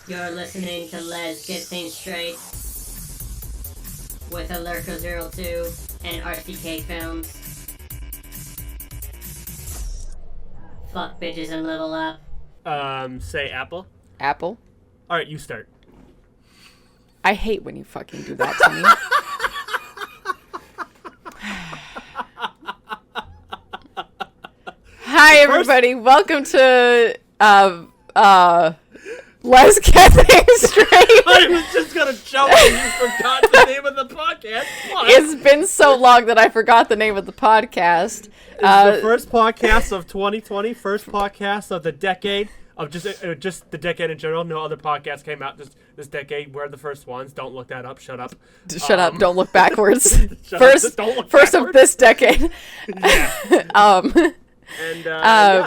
You're listening to Les Get Things Straight with Alerco02 and RCK Films. Fuck bitches and level up. Say apple. Apple? Alright, you start. I hate when you fucking do that to me. Hi, everybody. Welcome to, Let's Get Things Straight. I was just gonna joke and you forgot the name of the podcast. What? It's been so long that I forgot the name of the podcast. It's the first podcast of 2020, first podcast of the decade, of just the decade in general. No other podcasts came out this decade. We're the first ones. Don't look that up. Shut up. Shut up. Don't look backwards. First of this decade. Yeah. And,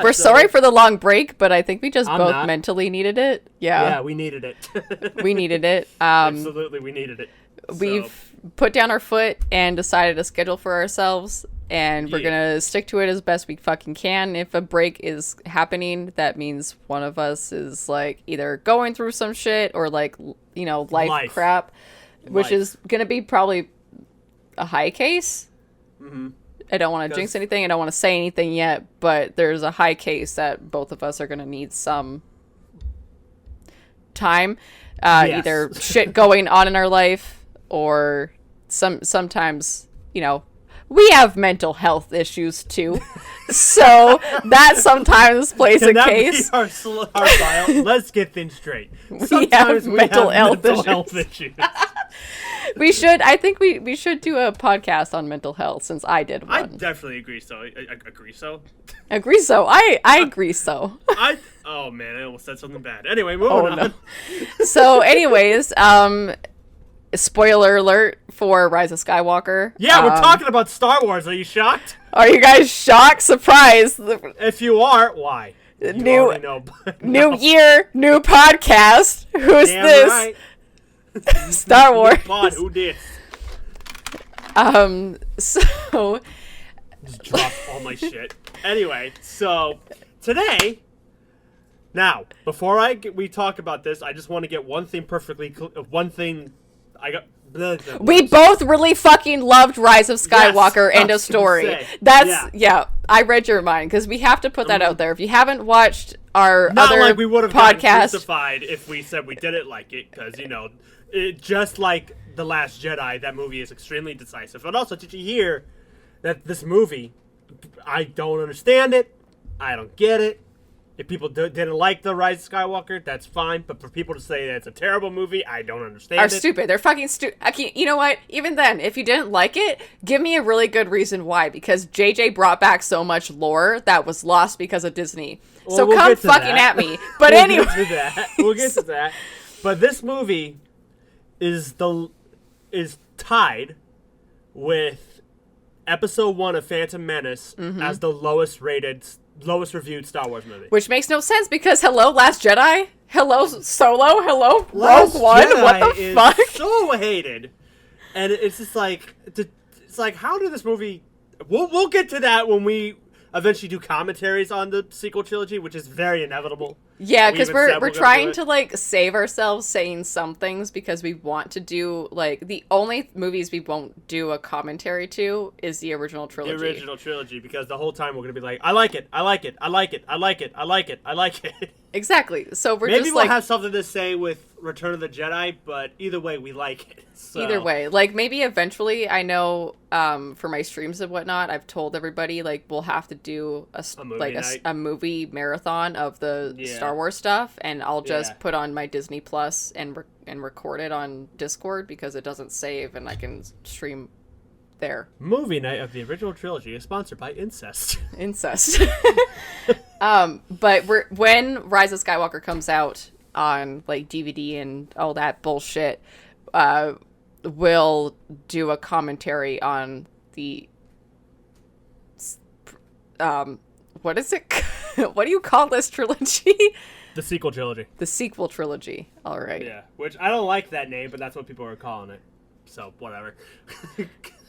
we're sorry for the long break, but I think we just both mentally needed it. Yeah, we needed it. We needed it. Absolutely, we needed it. We've put down our foot and decided a schedule for ourselves, and we're gonna stick to it as best we fucking can. If a break is happening, that means one of us is like either going through some shit or like, you know, life crap, which is gonna be probably a high case. Mm-hmm. I don't want to jinx anything. I don't want to say anything yet, but there's a high case that both of us are going to need some time. Either shit going on in our life or sometimes, you know, we have mental health issues too. So that sometimes plays a case. Our bio? Let's get things straight. Sometimes we have mental health issues. I think we should do a podcast on mental health since I did one. I definitely agree so. Agree so? Agree so. I agree so. Oh man, I almost said something bad. Anyway, moving on. No. So anyways, spoiler alert for Rise of Skywalker. Yeah, we're talking about Star Wars. Are you shocked? Are you guys shocked? Surprised? If you are, why? New year, new podcast. Who's Damn this? Right. Star Wars. Pod, who did? So just dropped all my shit. Anyway, so today, now before we talk about this, I just want to get one thing perfectly. One thing I got. We both really fucking loved Rise of Skywalker. Yes, end of story. Yeah. I read your mind because we have to put that out there. If you haven't watched our other like we would have podcast, crucified if we said we didn't like it, because just like The Last Jedi, that movie is extremely decisive. But also, did you hear that this movie? I don't understand it. I don't get it. If people didn't like The Rise of Skywalker, that's fine. But for people to say that it's a terrible movie, I don't understand it. Are stupid. They're fucking stupid. You know what? Even then, if you didn't like it, give me a really good reason why. Because JJ brought back so much lore that was lost because of Disney. Well, so come fucking at me. But anyway. We'll get to that. But this movie is tied with Episode 1 of Phantom Menace as the lowest reviewed Star Wars movie. Which makes no sense because hello, Last Jedi? Hello, Solo? Hello, Rogue One? Jedi what the fuck? So hated. And it's just like, how did this movie... We'll get to that when we eventually do commentaries on the sequel trilogy, which is very inevitable. Yeah, because we're trying to, like, save ourselves saying some things because we want to do, like, the only movies we won't do a commentary to is the original trilogy. The original trilogy, because the whole time we're going to be like, I like it, I like it, I like it, I like it, I like it, I like it. Exactly. So Maybe we'll have something to say with Return of the Jedi, but either way, we like it. So. Either way. Like, maybe eventually, I know, for my streams and whatnot, I've told everybody, like, we'll have to do a movie marathon of the Star Wars stuff, and I'll just put on my Disney Plus and record it on Discord because it doesn't save and I can stream there. Movie night of the original trilogy is sponsored by Incest. But when Rise of Skywalker comes out on like DVD and all that bullshit, we'll do a commentary on the what is it? What do you call this trilogy? The sequel trilogy. The sequel trilogy. All right. Yeah, which I don't like that name, but that's what people are calling it. So, whatever.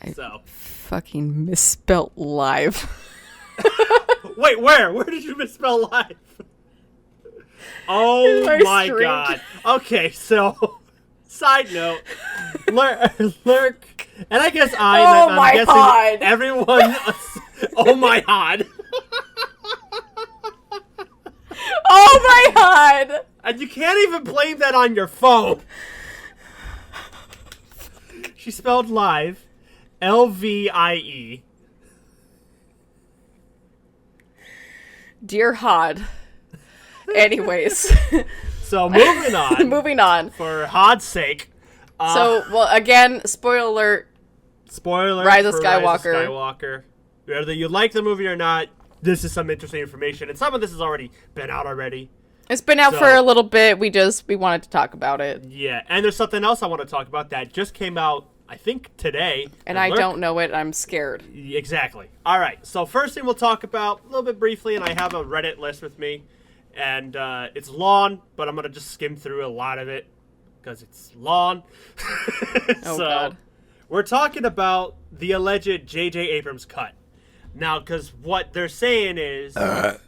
I fucking misspelt live. Wait, where? Where did you misspell live? Oh My my streak. god. Okay, so side note, lurk, and I guess Oh I'm my guessing god. everyone. Oh my god. Oh my god! And you can't even blame that on your phone. She spelled live, Lvie. Dear Hod. Anyways, So moving on. moving on. For Hod's sake. Well, again, spoiler alert. Spoiler Rise of for Skywalker. Rise of Skywalker. Whether you like the movie or not, this is some interesting information, and some of this has already been out already. It's been out So- for a little bit. We wanted to talk about it. Yeah, and there's something else I want to talk about that just came out, I think, today. And I don't know it. I'm scared. Exactly. All right, so first thing we'll talk about a little bit briefly, and I have a Reddit list with me, and it's long, but I'm going to just skim through a lot of it because it's long. Oh, God. We're talking about the alleged Jj Abrams cut. Now, because what they're saying is, bless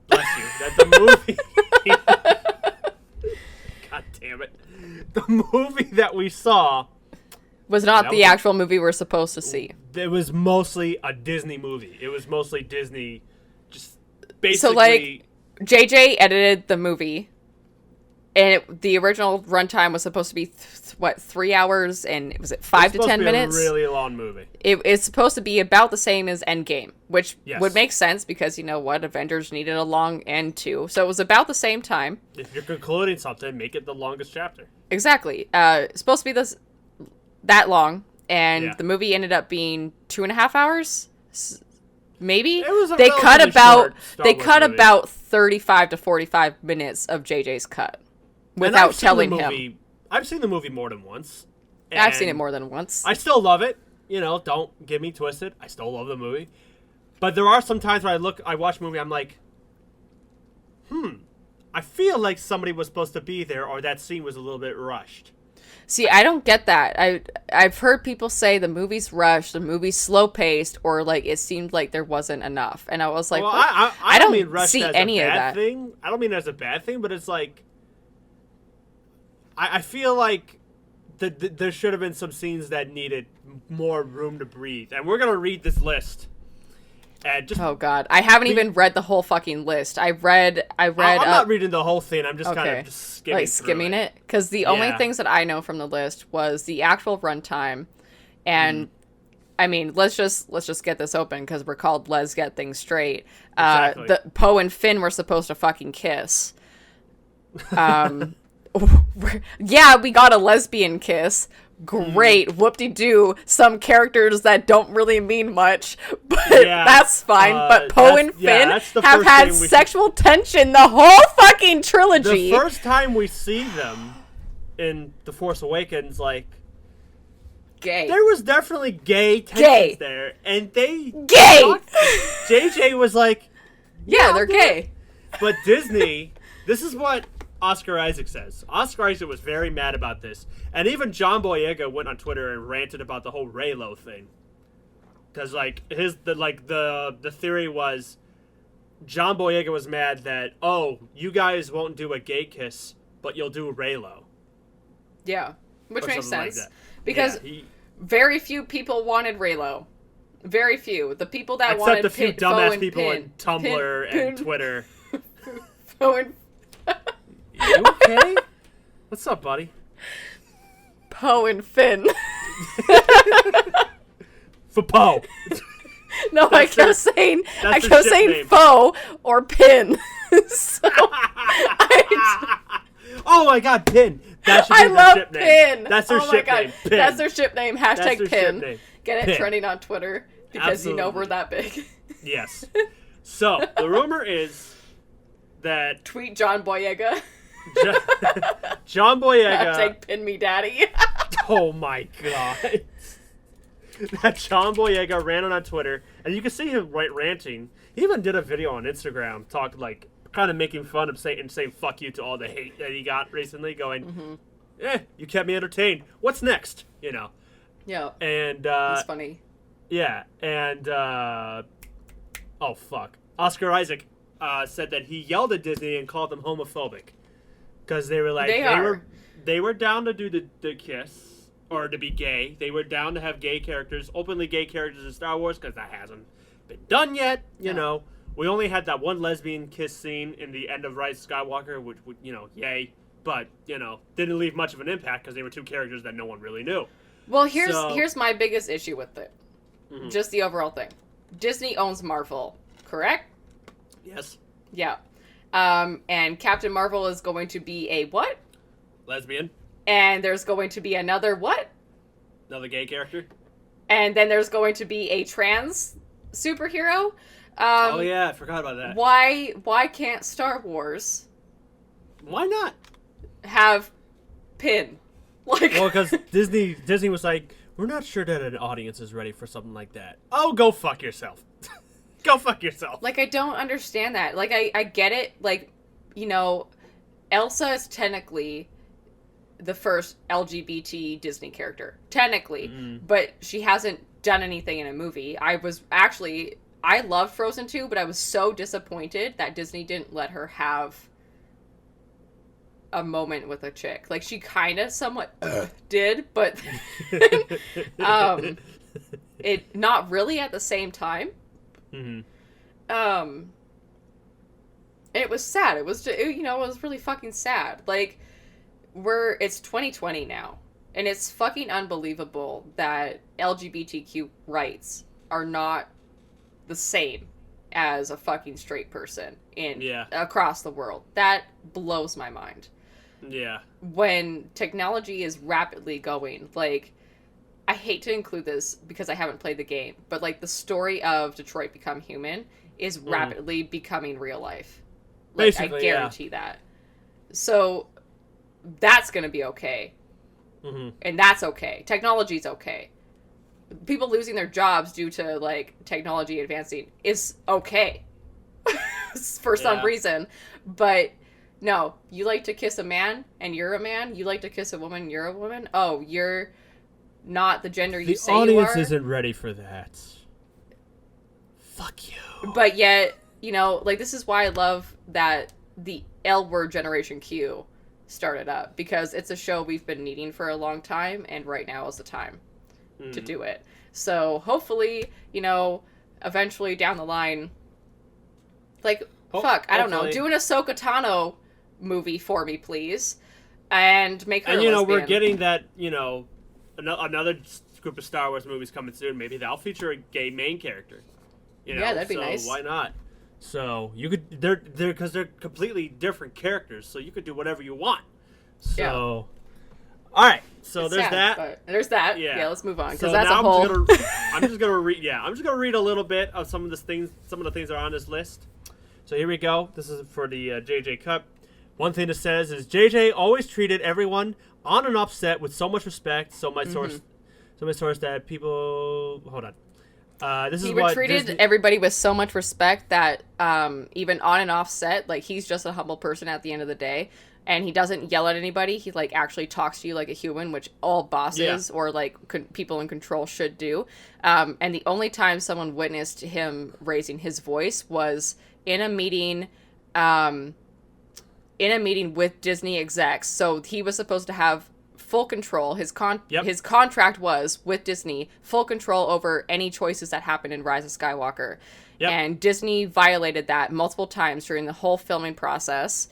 you, that the movie... God damn it. The movie that we saw... Was not That the was- actual movie we're supposed to see. It was mostly a Disney movie. It was mostly Disney, just basically... So, like, JJ edited the movie, and the original runtime was supposed to be, 3 hours, and was it 5 to 10 minutes? A really long movie. It's supposed to be about the same as Endgame, which Yes. would make sense because, you know what, Avengers needed a long end too. So it was about the same time. If you're concluding something, make it the longest chapter. Exactly. It's supposed to be that long, and Yeah. the movie ended up being 2.5 hours. Maybe It was a they cut relatively about short Star Wars movie. 35 to 45 minutes of JJ's cut And without I've seen the telling movie- him. I've seen the movie more than once. I've seen it and more than once. I still love it. You know, don't get me twisted. I still love the movie. But there are some times where I watch a movie, I'm like, I feel like somebody was supposed to be there, or that scene was a little bit rushed. See, I don't get that. I've heard people say the movie's rushed, the movie's slow paced, or like it seemed like there wasn't enough. And I was like, Well, what? I don't mean don't rushed see as any a of bad that. thing. I don't mean it as a bad thing, but it's like I feel like there should have been some scenes that needed more room to breathe. And we're gonna read this list. And just Oh God, I haven't even read the whole fucking list. I read. I'm not reading the whole thing. I'm just kind Okay. of just skimming Like through skimming it, because the only Yeah. things that I know from the list was the actual runtime, and I mean, let's just get this open because we're called Let's Get Things Straight. Exactly. The Poe and Finn were supposed to fucking kiss. Yeah, we got a lesbian kiss. Great, whoop-de-doo. Some characters that don't really mean much, but Yeah, that's fine. But Poe and Finn that's the have first had thing we should- sexual tension the whole fucking trilogy. The first time we see them in The Force Awakens, like Gay. there was definitely gay tensions Gay. there, and they Gay! JJ was like, Yeah, they're gay. but Disney, this is what Oscar Isaac says. Oscar Isaac was very mad about this, and even John Boyega went on Twitter and ranted about the whole Reylo thing. Because like the theory was, John Boyega was mad that you guys won't do a gay kiss, but you'll do Reylo. Yeah, which Or makes something like sense. that. Because Yeah, very few people wanted Reylo. Very few. The people that except wanted a few Poe dumbass and people Finn. in Tumblr and Twitter. Poe and You okay? What's up, buddy? Poe and Finn. For Poe. No, I That's their- kept saying that's their ship saying name. foe or pin. So Oh my God, Pin. That should be I their love ship name. Pin. That's their oh ship my God. name. Pin. That's their ship name. That's Hashtag their pin. ship name. Get it Pin. trending on Twitter because you know we're that big. Yes. So the rumor is that Tweet John Boyega. John Boyega. Hashtag pin me daddy. Oh my God. That John Boyega ran on Twitter, and you can see him ranting. He even did a video on Instagram, kind of making fun of saying fuck you to all the hate that he got recently, going, you kept me entertained. What's next? You know. Yeah. And It's funny. yeah, and oh fuck, Oscar Isaac said that he yelled at Disney and called them homophobic because they were like they were down to do the kiss or to be gay. They were down to have gay characters, openly gay characters in Star Wars because that hasn't been done yet. You know, we only had that one lesbian kiss scene in the end of Rise of Skywalker, which yay, but didn't leave much of an impact because they were two characters that no one really knew. Well, here's my biggest issue with it. Mm-hmm. Just the overall thing. Disney owns Marvel, correct? Yes. Yeah. And Captain Marvel is going to be a what? Lesbian. And there's going to be another what? Another gay character. And then there's going to be a trans superhero. Oh yeah, I forgot about that. Why can't Star Wars? Why not? Have Pin. Well, because Disney was like, we're not sure that an audience is ready for something like that. Oh, go fuck yourself. Go fuck yourself. I don't understand that. I get it. Elsa is technically the first LGBT Disney character. Technically. Mm-hmm. But she hasn't done anything in a movie. I loved Frozen 2, but I was so disappointed that Disney didn't let her have a moment with a chick. She kind of somewhat did, but it not really at the same time. Mm-hmm. It was sad. It was it was really fucking sad. It's 2020 now, and it's fucking unbelievable that LGBTQ rights are not the same as a fucking straight person across the world. That blows my mind. Yeah. When technology is rapidly going, I hate to include this because I haven't played the game, but the story of Detroit Become Human is rapidly becoming real life. Basically, I guarantee that. So that's going to be okay. Mm-hmm. And that's okay. Technology's okay. People losing their jobs due to technology advancing is okay for some reason. But no, you like to kiss a man and you're a man. You like to kiss a woman and you're a woman. Oh, you're not the gender you say you are. The audience isn't ready for that. Fuck you. But yet, this is why I love that the L Word Generation Q started up, because it's a show we've been needing for a long time, and right now is the time to do it. So hopefully, eventually down the line, I don't know, do an Ahsoka Tano movie for me, please, and make her a lesbian. We're getting that, another group of Star Wars movies coming soon. Maybe that'll feature a gay main character. Yeah, that'd be nice. Why not? So you could, because they're completely different characters, so you could do whatever you want. So, all right. So it's there's sad, that. but there's that. Yeah, let's move on, because So that's now a whole. I'm just gonna read. Yeah, I'm just gonna read a little bit of some of the things that are on this list. So here we go. This is for the JJ Cut. One thing it says is JJ always treated everyone on and off set with so much respect. So my source that people hold on. He treated everybody with so much respect that even on and off set, he's just a humble person at the end of the day, and he doesn't yell at anybody. He actually talks to you like a human, which all bosses or people in control should do. And the only time someone witnessed him raising his voice was in a meeting with Disney execs. So he was supposed to have full control. His contract was with Disney, full control over any choices that happened in Rise of Skywalker. Yep. And Disney violated that multiple times during the whole filming process.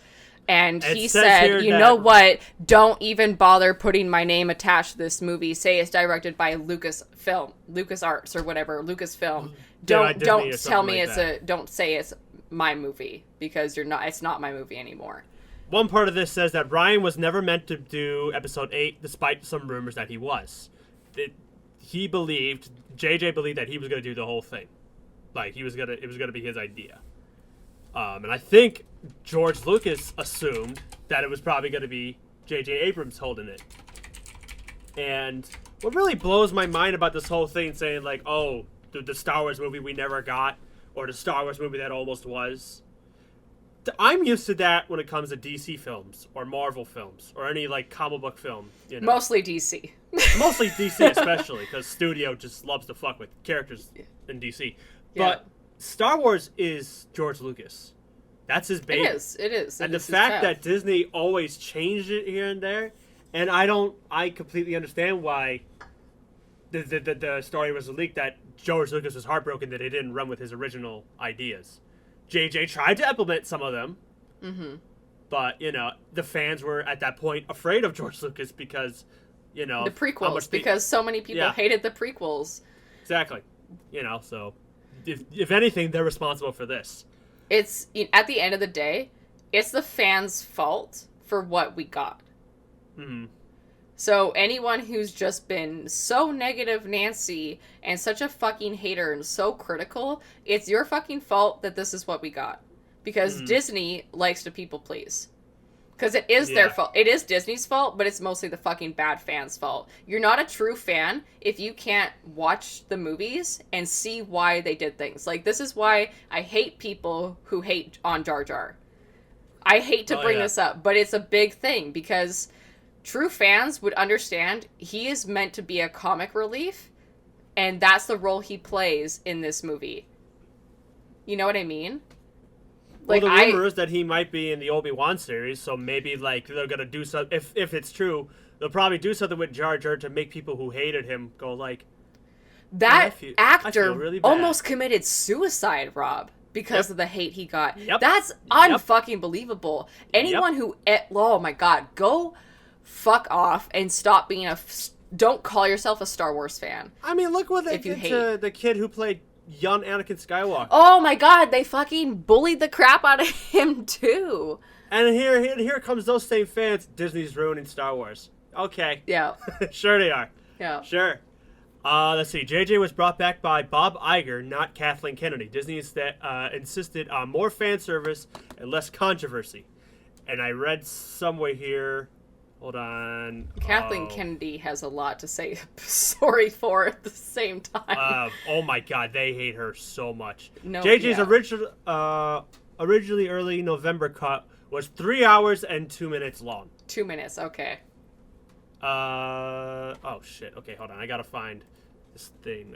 And he said, you know what? Don't even bother putting my name attached to this movie. Say it's directed by LucasArts or whatever, Lucasfilm. Don't tell me don't say it's my movie, because it's not my movie anymore. One part of this says that Ryan was never meant to do episode 8, despite some rumors that he was. JJ believed that he was going to do the whole thing. It was going to be his idea. And I think George Lucas assumed that it was probably going to be JJ Abrams holding it. And what really blows my mind about this whole thing, saying the Star Wars movie we never got, or the Star Wars movie that almost was. I'm used to that when it comes to DC films or Marvel films or any comic book film. Mostly DC. Mostly DC, especially because studio just loves to fuck with characters in DC. But Star Wars is George Lucas. That's his baby. It is. And the fact that Disney always changed it here and there, and I completely understand why the story was leaked that George Lucas was heartbroken that he didn't run with his original ideas. JJ tried to implement some of them, but, the fans were at that point afraid of George Lucas because, the prequels, because so many people hated the prequels. Exactly. So if anything, they're responsible for this. It's, at the end of the day, it's the fans' fault for what we got. Mm-hmm. So anyone who's just been so negative Nancy and such a fucking hater and so critical, it's your fucking fault that this is what we got. Because Disney likes to people please. Because it is their fault. It is Disney's fault, but it's mostly the fucking bad fans' fault. You're not a true fan if you can't watch the movies and see why they did things. Like, this is why I hate people who hate on Jar Jar. I hate to bring this up, but it's a big thing because true fans would understand he is meant to be a comic relief, and that's the role he plays in this movie. You know what I mean? Like, well, the rumor is that he might be in the Obi-Wan series, so maybe, they're going to do something. If it's true, they'll probably do something with Jar Jar to make people who hated him go, that actor really almost committed suicide, Rob, because of the hate he got. That's unfucking believable. Anyone who... Oh, my God. Go fuck off and stop being don't call yourself a Star Wars fan. I mean, look what they did to the kid who played young Anakin Skywalker. Oh my God, they fucking bullied the crap out of him too. And here comes those same fans. Disney's ruining Star Wars. Okay. Yeah. Sure they are. Yeah. Sure. Let's see. JJ was brought back by Bob Iger, not Kathleen Kennedy. Disney insisted on more fan service and less controversy. And I read somewhere here... Hold on. Kathleen Kennedy has a lot to say sorry for at the same time. Oh my God, they hate her so much. No, JJ's originally early November cut was 3 hours and 2 minutes long. 2 minutes, okay. Oh shit. Okay, hold on. I gotta find this thing.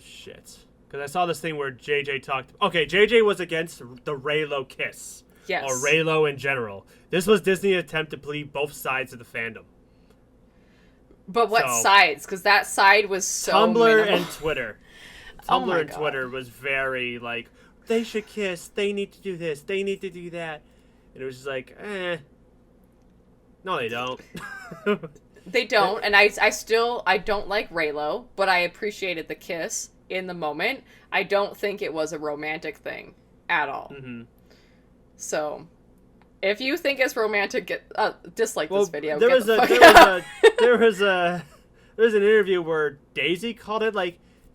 Shit. Because I saw this thing where JJ talked. Okay, JJ was against the Reylo kiss. Yes. Or Reylo in general. This was Disney's attempt to please both sides of the fandom. But what sides? Because that side was so Tumblr minimal. and Twitter. Tumblr and Twitter was very they should kiss. They need to do this. They need to do that. And it was just no, they don't. They don't. And I don't like Reylo, but I appreciated the kiss in the moment. I don't think it was a romantic thing at all. Mm-hmm. So, if you think it's romantic, dislike this video. There was an interview where Daisy called it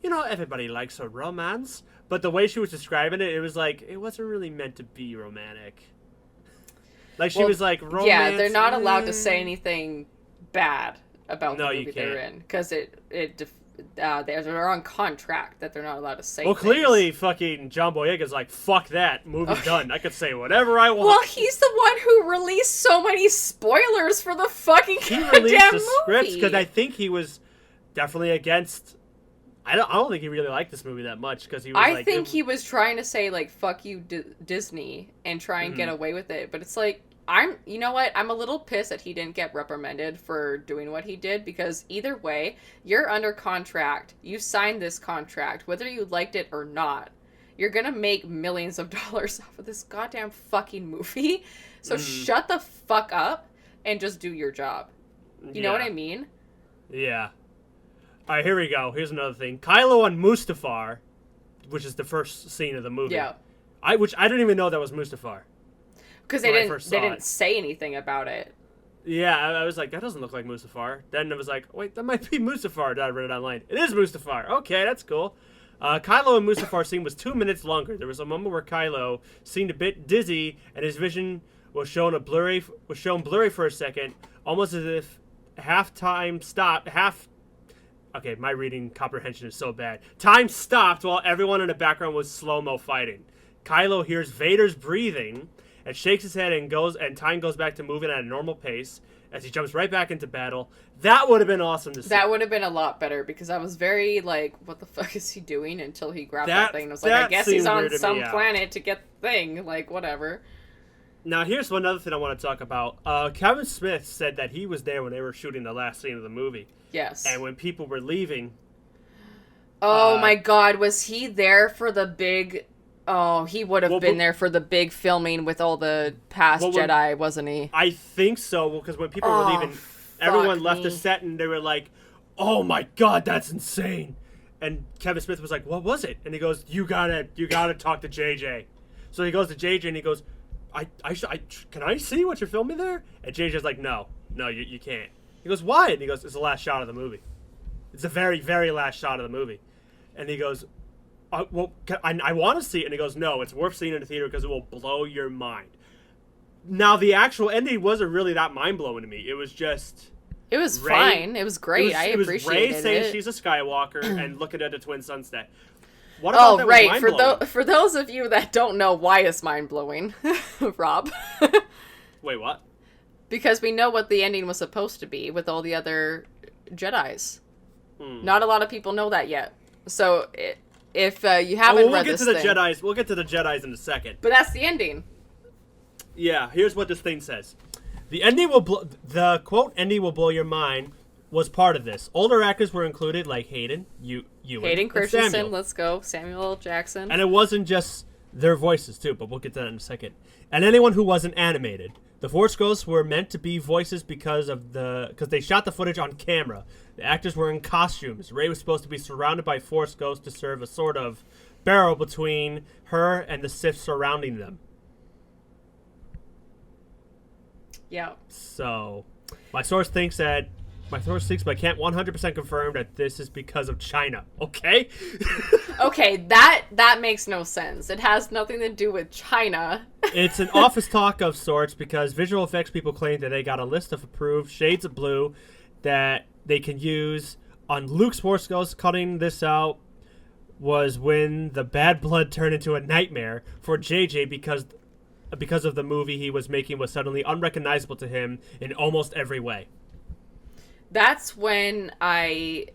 everybody likes a romance, but the way she was describing it, it was it wasn't really meant to be romantic. She was romance. Yeah, they're not allowed to say anything bad about the movie they're in because they're on contract that they're not allowed to say. Well, clearly, fucking John Boyega's fuck that, movie done. I could say whatever I want. Well, he's the one who released so many spoilers for the fucking goddamn movie. He released the scripts because I think he was definitely against. I don't think he really liked this movie that much because he was. I think he was trying to say fuck you Disney and try and get away with it, but it's you know what? I'm a little pissed that he didn't get reprimanded for doing what he did because either way, you're under contract. You signed this contract, whether you liked it or not. You're gonna make millions of dollars off of this goddamn fucking movie. So shut the fuck up and just do your job. You know what I mean? Yeah. All right, here we go. Here's another thing. Kylo and Mustafar, which is the first scene of the movie. Yeah. Which I didn't even know that was Mustafar. Because they didn't say anything about it. Yeah, I was like, that doesn't look like Mustafar. Then it was wait, that might be Mustafar. Then I read it online. It is Mustafar. Okay, that's cool. Kylo and Mustafar scene was 2 minutes longer. There was a moment where Kylo seemed a bit dizzy, and his vision was shown blurry for a second, almost as if time stopped. Okay, my reading comprehension is so bad. Time stopped while everyone in the background was slow-mo fighting. Kylo hears Vader's breathing and shakes his head and time goes back to moving at a normal pace. as he jumps right back into battle. That would have been awesome to see. That would have been a lot better because I was very like, what the fuck is he doing until he grabbed that thing and was like, I guess he's on some planet to get the thing. Like, whatever. Now, here's another thing I want to talk about. Kevin Smith said that he was there when they were shooting the last scene of the movie. Yes. And when people were leaving... Oh my god, was he there for the big... Oh, he would have been there for the big filming with all the past Jedi, wasn't he? I think so, because when people were leaving, everyone left the set and they were like, oh my god, that's insane. And Kevin Smith was like, what was it? And he goes, you gotta talk to JJ. So he goes to JJ and he goes... can I see what you're filming there? And JJ's like, no, you can't. He goes, why? And he goes, it's the last shot of the movie. It's the very, very last shot of the movie. And he goes, well, I want to see it. And he goes, no, it's worth seeing in the theater because it will blow your mind. Now, the actual ending wasn't really that mind-blowing to me. It was just... It was fine. It was great. I appreciated it. It was Rey saying she's a Skywalker and looking at the twin sunset. What about that was mind-blowing? For those of you that don't know why it's mind-blowing, Rob. Wait, what? Because we know what the ending was supposed to be with all the other Jedis. Not a lot of people know that yet. So if you haven't read this thing... Jedis. We'll get to the Jedis in a second. But that's the ending. Yeah, here's what this thing says. The ending the quote ending will blow your mind was part of this. Older actors were included like Hayden Christensen, let's go. Samuel L. Jackson. And it wasn't just their voices too, but we'll get to that in a second. And anyone who wasn't animated. The Force Ghosts were meant to be voices because they shot the footage on camera. The actors were in costumes. Rey was supposed to be surrounded by Force Ghosts to serve a sort of barrier between her and the Sith surrounding them. Yeah. So, my source thinks, but I can't 100% confirm that this is because of China. Okay? Okay, that makes no sense. It has nothing to do with China. It's an office talk of sorts because visual effects people claim that they got a list of approved shades of blue that they can use on Luke's Force Ghost. Cutting this out was when the bad blood turned into a nightmare for JJ because of the movie he was making was suddenly unrecognizable to him in almost every way. That's when I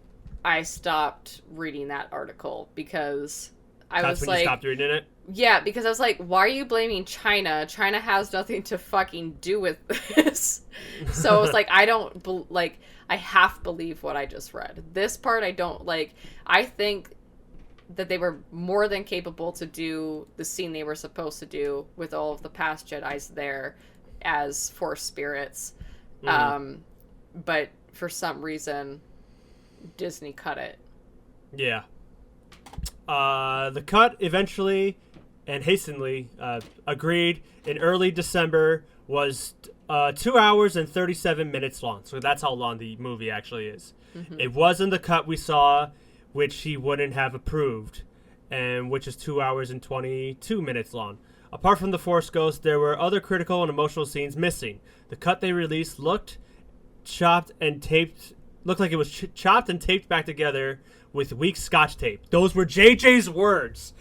stopped reading that article because That's when you stopped reading it? Yeah, because I was like, why are you blaming China? China has nothing to fucking do with this. So I was like, I half believe what I just read. This part I don't like. I think that they were more than capable to do the scene they were supposed to do with all of the past Jedis there as Force spirits. But for some reason, Disney cut it. Yeah. The cut eventually and hastily agreed in early December was 2 hours and 37 minutes long. So that's how long the movie actually is. Mm-hmm. It wasn't the cut we saw, which he wouldn't have approved, and which is 2 hours and 22 minutes long. Apart from the Force Ghost, there were other critical and emotional scenes missing. The cut they released looked like it was chopped and taped back together with weak Scotch tape. Those were JJ's words.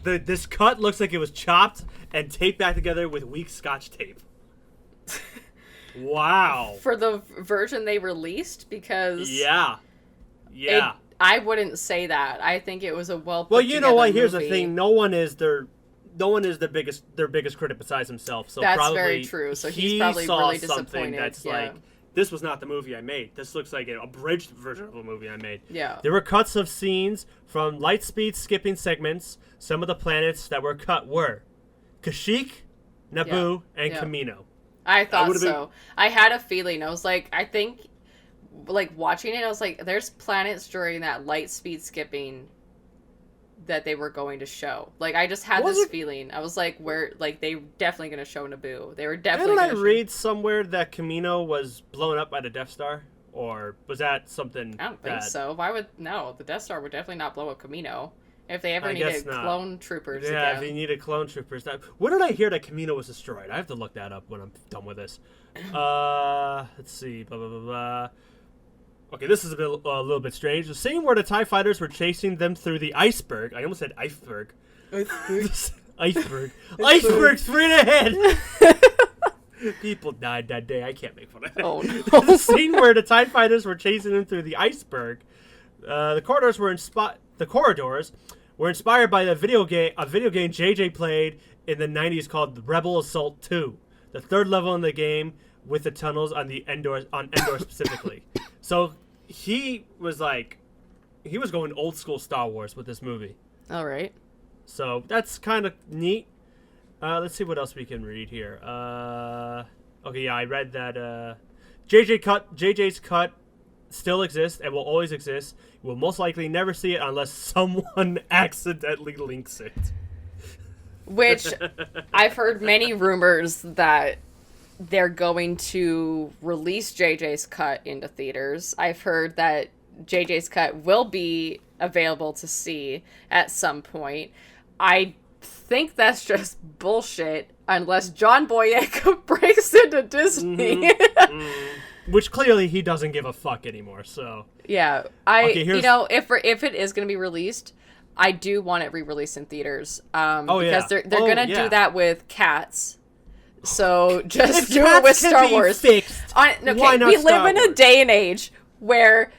This cut looks like it was chopped and taped back together with weak Scotch tape. Wow. For the version they released, because yeah. I wouldn't say that. I think it was a well, you know what? Here's the thing: no one is their biggest critic besides himself. So that's probably very true. So he's probably really disappointed. That's like, this was not the movie I made. This looks like an abridged version of a movie I made. Yeah. There were cuts of scenes from Lightspeed skipping segments. Some of the planets that were cut were Kashyyyk, Naboo, and Kamino. I thought so. I had a feeling. I was like, I think, like, watching it, I was like, there's planets during that Lightspeed skipping that they were going to show. Like, I just had this feeling. I was like, they definitely going to show Naboo. They were definitely Didn't I read somewhere that Kamino was blown up by the Death Star? Or was that something I don't think so. Why would... No, the Death Star would definitely not blow up Kamino. If they ever needed clone troopers again. Yeah, if they needed clone troopers. Where did I hear that Kamino was destroyed? I have to look that up when I'm done with this. Let's see. Blah, blah, blah, blah. Okay, this is a little bit strange. The scene where the TIE fighters were chasing them through the iceberg. I almost said iceberg. Iceberg. Iceberg straight ahead. People died that day. I can't make fun of it. Oh, The scene where the TIE fighters were chasing him through the iceberg. The corridors were inspired by a video game JJ played in the 90s called Rebel Assault 2, the third level in the game with the tunnels on Endor specifically. So he was going old school Star Wars with this movie. All right. So that's kind of neat. Let's see what else we can read here. Okay, yeah, I read that JJ's cut still exists and will always exist. We'll most likely never see it unless someone accidentally links it. Which I've heard many rumors that they're going to release JJ's cut into theaters. I've heard that JJ's cut will be available to see at some point. I think that's just bullshit unless John Boyega breaks into Disney. Which clearly he doesn't give a fuck anymore, so. Yeah. If it is going to be released, I do want it re-released in theaters. Because they're going to do that with Cats. So just do it with Star Wars. Why not we live Star in a Wars? day and age where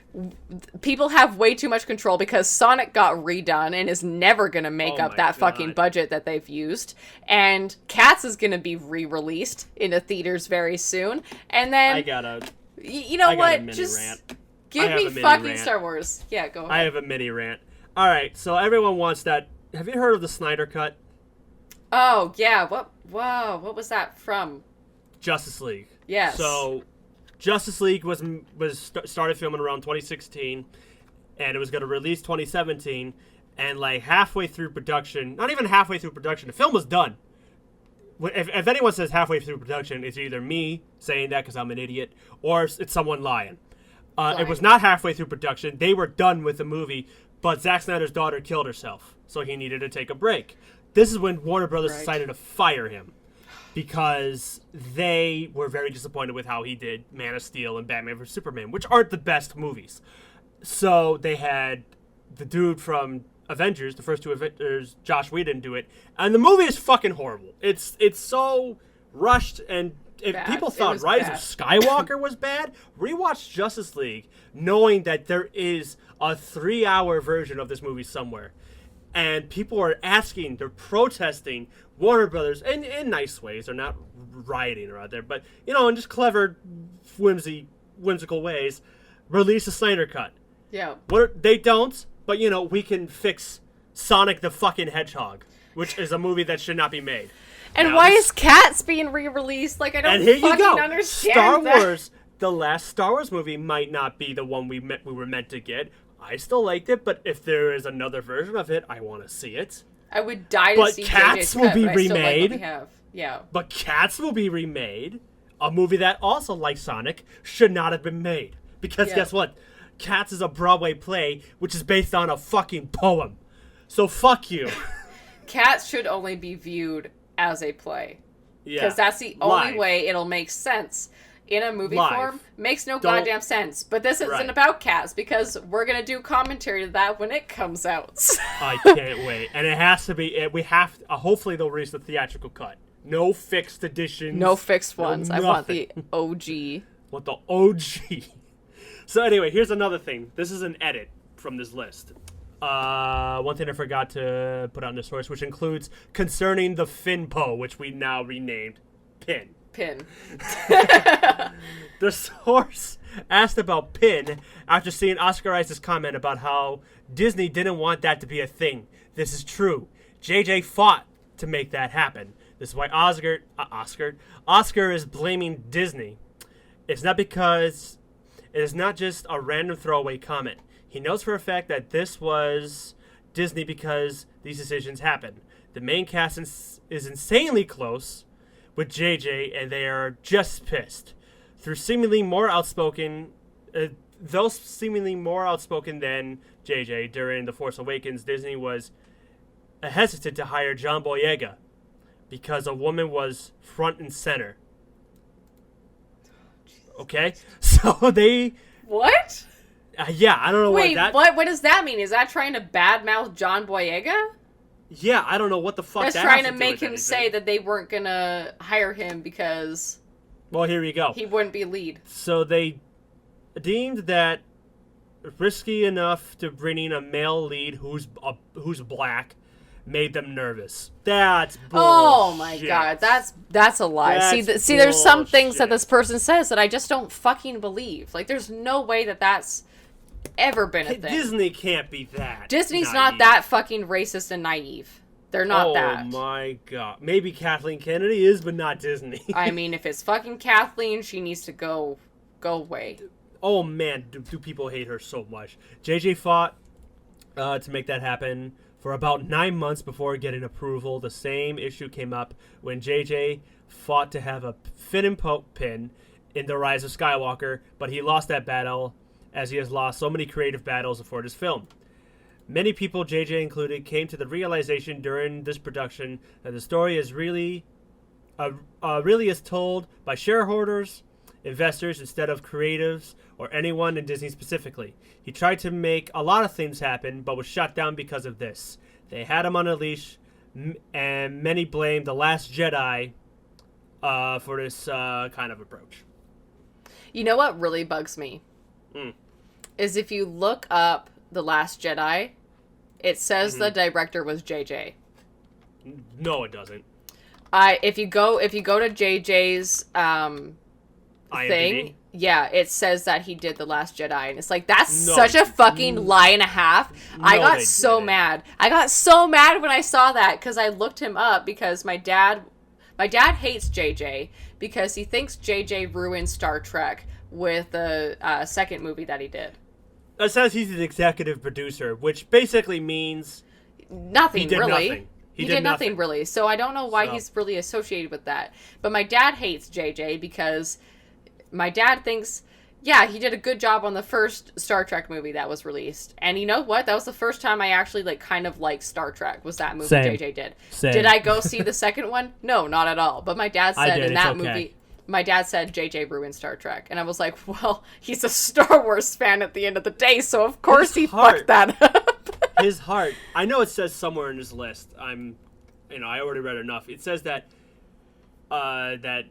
people have way too much control because Sonic got redone and is never going to make up that fucking budget that they've used. And Cats is going to be re-released into theaters very soon. And then, just give me fucking Star Wars. Yeah, go ahead. I have a mini rant. All right, so everyone wants that. Have you heard of the Snyder Cut? Oh, yeah. What was that from? Justice League. Yes. So Justice League was started filming around 2016, and it was going to release 2017. And like halfway through production, not even halfway through production, the film was done. If anyone says halfway through production, it's either me saying that because I'm an idiot, or it's someone lying. It was not halfway through production. They were done with the movie, but Zack Snyder's daughter killed herself, so he needed to take a break. This is when Warner Brothers decided to fire him because they were very disappointed with how he did Man of Steel and Batman vs. Superman, which aren't the best movies. So they had the dude from Avengers, the first two Avengers, Josh Whedon, do it, and the movie is fucking horrible. It's so rushed, and if people thought Rise of Skywalker was bad, rewatch Justice League, knowing that there is a 3-hour version of this movie somewhere. And people are asking, they're protesting Warner Brothers in nice ways. They're not rioting or out there, but, in just clever, whimsical ways, release a Snyder Cut. Yeah. They don't, but, we can fix Sonic the fucking Hedgehog, which is a movie that should not be made. And why is Cats being re-released? Like, I don't fucking understand Star that. Wars, the last Star Wars movie might not be the one we were meant to get. I still liked it, but if there is another version of it, I want to see it. I would die to see Cats will be remade. Yeah. But Cats will be remade. A movie that also, like Sonic, should not have been made. Because guess what? Cats is a Broadway play, which is based on a fucking poem. So fuck you. Cats should only be viewed as a play. Yeah. Because that's the only way it'll make sense. In a movie form, makes no goddamn sense. But this isn't about Cats, because we're going to do commentary to that when it comes out. I can't wait. And it has to be, hopefully they'll release the theatrical cut. No fixed editions. No fixed ones. I want the OG. Want the OG. So anyway, here's another thing. This is an edit from this list. One thing I forgot to put on the source, which includes concerning the Finpo, which we now renamed Pin. The source asked about Pin after seeing Oscar Isaac's comment about how Disney didn't want that to be a thing. This is true. JJ fought to make that happen. This is why Oscar is blaming Disney. It's not because it is not just a random throwaway comment. He knows for a fact that this was Disney because these decisions happen. The main cast is insanely close with JJ, and they are just pissed. Those seemingly more outspoken than JJ during The Force Awakens, Disney was hesitant to hire John Boyega because a woman was front and center. Okay? So they... What? Yeah, I don't know what does that mean? Is that trying to badmouth John Boyega? Yeah, I don't know what the fuck that's that trying has to do make with him anything. say that they weren't gonna hire him because Well, here you go. He wouldn't be lead. So they deemed that risky enough to bring in a male lead who's black made them nervous. That's bullshit. Oh my god, that's a lie. That's See, there's some things that bullshit. this person says that I just don't fucking believe. Like, there's no way that that's ever been a thing. Disney can't be that. Disney's naive. not that fucking racist and naive. They're not that. Oh my god. Maybe Kathleen Kennedy is, but not Disney. I mean, if it's fucking Kathleen, she needs to go away. Oh man, do people hate her so much. JJ fought to make that happen for about 9 months before getting approval. The same issue came up when JJ fought to have a Finn and Pope pin in The Rise of Skywalker, but he lost that battle as he has lost so many creative battles for this film. Many people, JJ included, came to the realization during this production that the story is really is told by shareholders, investors, instead of creatives or anyone in Disney specifically. He tried to make a lot of things happen, but was shut down because of this. They had him on a leash, and many blamed The Last Jedi for this kind of approach. You know what really bugs me? Is if you look up The Last Jedi, it says the director was JJ. No, it doesn't. If you go to JJ's IMDb? thing, yeah, it says that he did The Last Jedi, and it's like, that's No, such a fucking lie and a half. I No, got they so didn't. mad. I got so mad when I saw that, because I looked him up, because my dad hates JJ, because he thinks JJ ruined Star Trek with the second movie that he did. It says he's an executive producer, which basically means Nothing, he did really. nothing. He did nothing, really. So I don't know why So. he's really associated with that. But my dad hates JJ because my dad thinks, yeah, he did a good job on the first Star Trek movie that was released. And you know what? That was the first time I actually kind of liked Star Trek, was that movie Same. JJ did. Same. Did I go see the second one? No, not at all. But my dad I said did. in It's that okay. movie, my dad said JJ ruined Star Trek. And I was like, well, he's a Star Wars fan at the end of the day, so of course he fucked that up. his heart. I know it says somewhere in this list. I already read enough. It says that that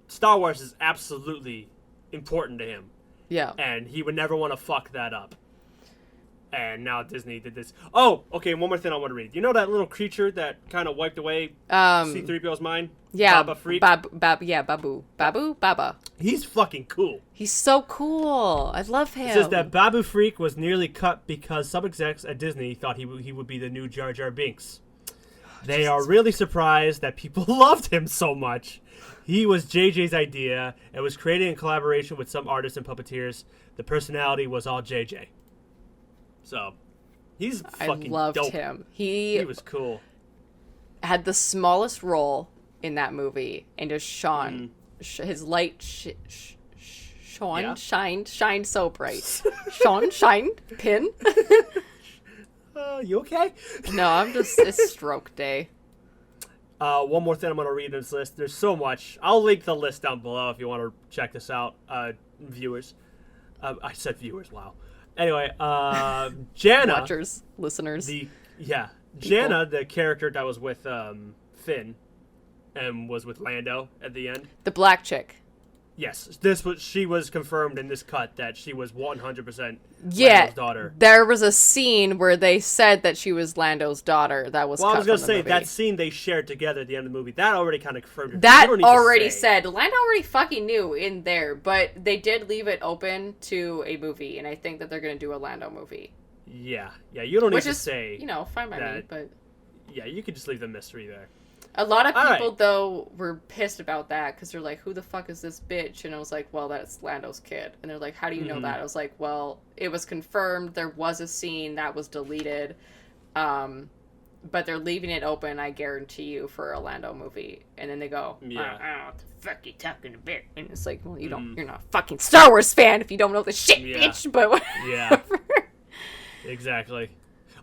Star Wars is absolutely important to him, Yeah. and he would never want to fuck that up. And now Disney did this. Oh, okay. One more thing I want to read. You know that little creature that kind of wiped away C-3PO's mind? Yeah, Baba Freak. Babu, Baba. He's fucking cool. He's so cool. I love him. It says that Babu Freak was nearly cut because some execs at Disney thought he would be the new Jar Jar Binks. They are really surprised that people loved him so much. He was JJ's idea and was created in collaboration with some artists and puppeteers. The personality was all JJ. So, he's fucking I loved dope. him. He was cool. Had the smallest role in that movie, and just shone. His light Yeah. shined so bright. Shined? Pin? You okay? No, it's stroke day. One more thing I'm going to read in this list. There's so much. I'll link the list down below if you want to check this out, viewers. I said viewers, wow. Anyway, Jana. Watchers, listeners. Jana, the character that was with Finn and was with Lando at the end. The black chick. Yes, she was confirmed in this cut that she was 100% Yeah, Lando's daughter. there was a scene where they said that she was Lando's daughter. That was Well, I cut was going to from the say, movie. that scene they shared together at the end of the movie, that already kind of confirmed it. That You don't need to already say. said. Lando already fucking knew in there, but they did leave it open to a movie, and I think that they're going to do a Lando movie. Yeah, you don't need Which to is, say. fine by me, that. but... Yeah, you could just leave the mystery there. A lot of All people, right. though, were pissed about that, because they're like, who the fuck is this bitch? And I was like, well, that's Lando's kid. And they're like, how do you know that? I was like, well, it was confirmed there was a scene that was deleted, but they're leaving it open, I guarantee you, for a Lando movie. And then they go, Yeah. I don't know what the fuck you talking about. And it's like, well, you're not a fucking Star Wars fan if you don't know the shit, Yeah. bitch. But whatever. Yeah, exactly.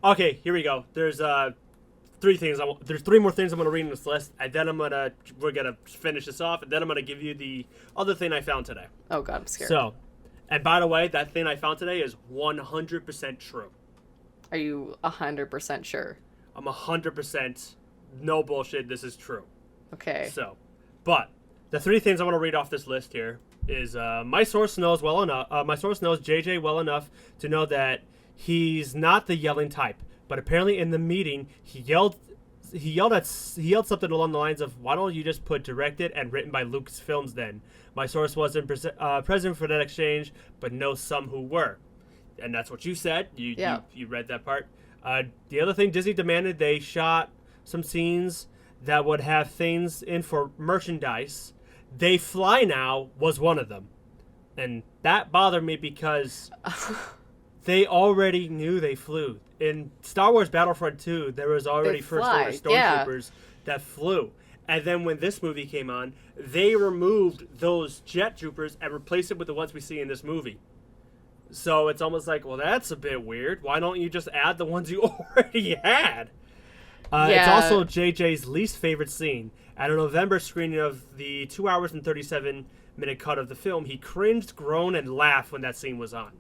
Okay, here we go. There's There's three more things I'm gonna read in this list, and then we're gonna finish this off, and then I'm gonna give you the other thing I found today. Oh, God, I'm scared. So, and by the way, that thing I found today is 100% true. Are you 100% sure? I'm 100% no bullshit. This is true. Okay. So, but the three things I want to read off this list here is my source knows well enough. My source knows JJ well enough to know that he's not the yelling type. But apparently, in the meeting, he yelled something along the lines of, "Why don't you just put directed and written by Lucasfilms then?" My source wasn't present for that exchange, but knows some who were, and that's what you said. You read that part. The other thing, Disney demanded they shot some scenes that would have things in for merchandise. They Fly Now was one of them. And that bothered me because they already knew they flew. In Star Wars Battlefront 2, there was already First Order Stormtroopers that flew. And then when this movie came on, they removed those jet troopers and replaced it with the ones we see in this movie. So it's almost like, well, that's a bit weird. Why don't you just add the ones you already had? It's also JJ's least favorite scene. At a November screening of the 2 hours and 37-minute cut of the film, he cringed, groaned, and laughed when that scene was on.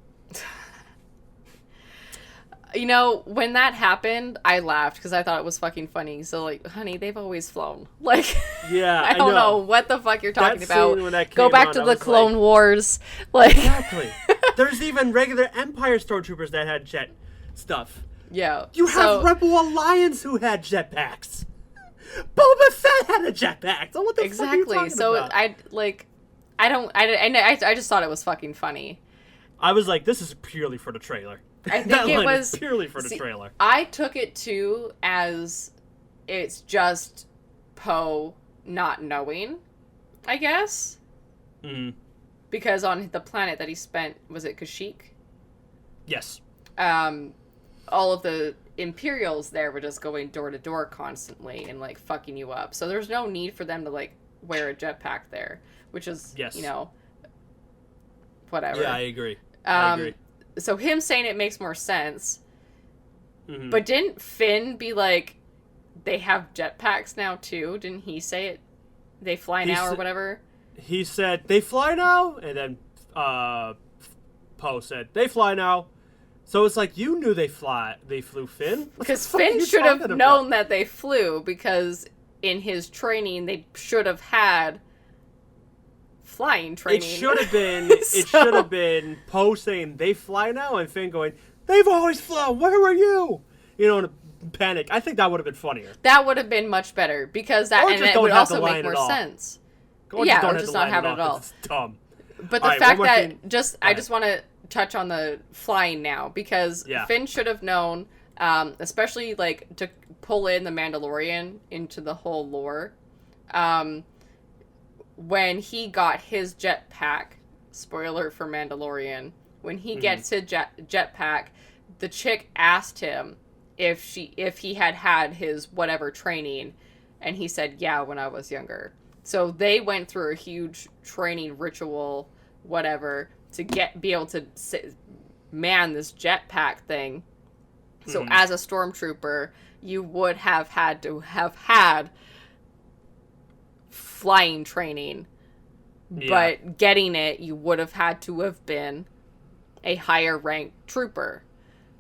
You know, when that happened, I laughed because I thought it was fucking funny. So, like, honey, they've always flown. Like, yeah, I don't know what the fuck you're talking about. Go Go back to the Clone Wars. Like, exactly. There's even regular Empire stormtroopers that had jet stuff. Yeah. You have Rebel Alliance who had jetpacks. Boba Fett had a jetpack. So what the fuck are you talking about? I just thought it was fucking funny. I was like, this is purely for the trailer. I think it was purely for the trailer. I took it too as it's just Poe not knowing, I guess. Mm-hmm. Because on the planet that he spent, was it Kashyyyk? Yes. All of the Imperials there were just going door to door constantly and like fucking you up. So there's no need for them to like wear a jetpack there, which is whatever. Yeah, I agree. I agree. So him saying it makes more sense. Mm-hmm. But didn't Finn be like, they have jetpacks now too? Didn't he say it? They fly now or whatever? He said, they fly now? And then Poe said, they fly now. So it's like, you knew they flew, Finn? Because Finn should have known that they flew, because in his training, they should have had flying training. It should have been Poe saying, they fly now, and Finn going, they've always flown, where were you? You know, in a panic. I think that would have been funnier. That would have been much better, because that would also make more sense. Or just not have it at all. It's dumb. But the fact that I just want to touch on the flying now, because Finn should have known, especially like to pull in the Mandalorian into the whole lore. When he got his jetpack, spoiler for Mandalorian, when he gets his jetpack, the chick asked him if he had his whatever training, and he said, yeah, when I was younger. So they went through a huge training ritual, whatever, to be able to man this jetpack thing. So as a stormtrooper, you would have had to have had flying training. Yeah. But getting it, you would have had to have been a higher ranked trooper.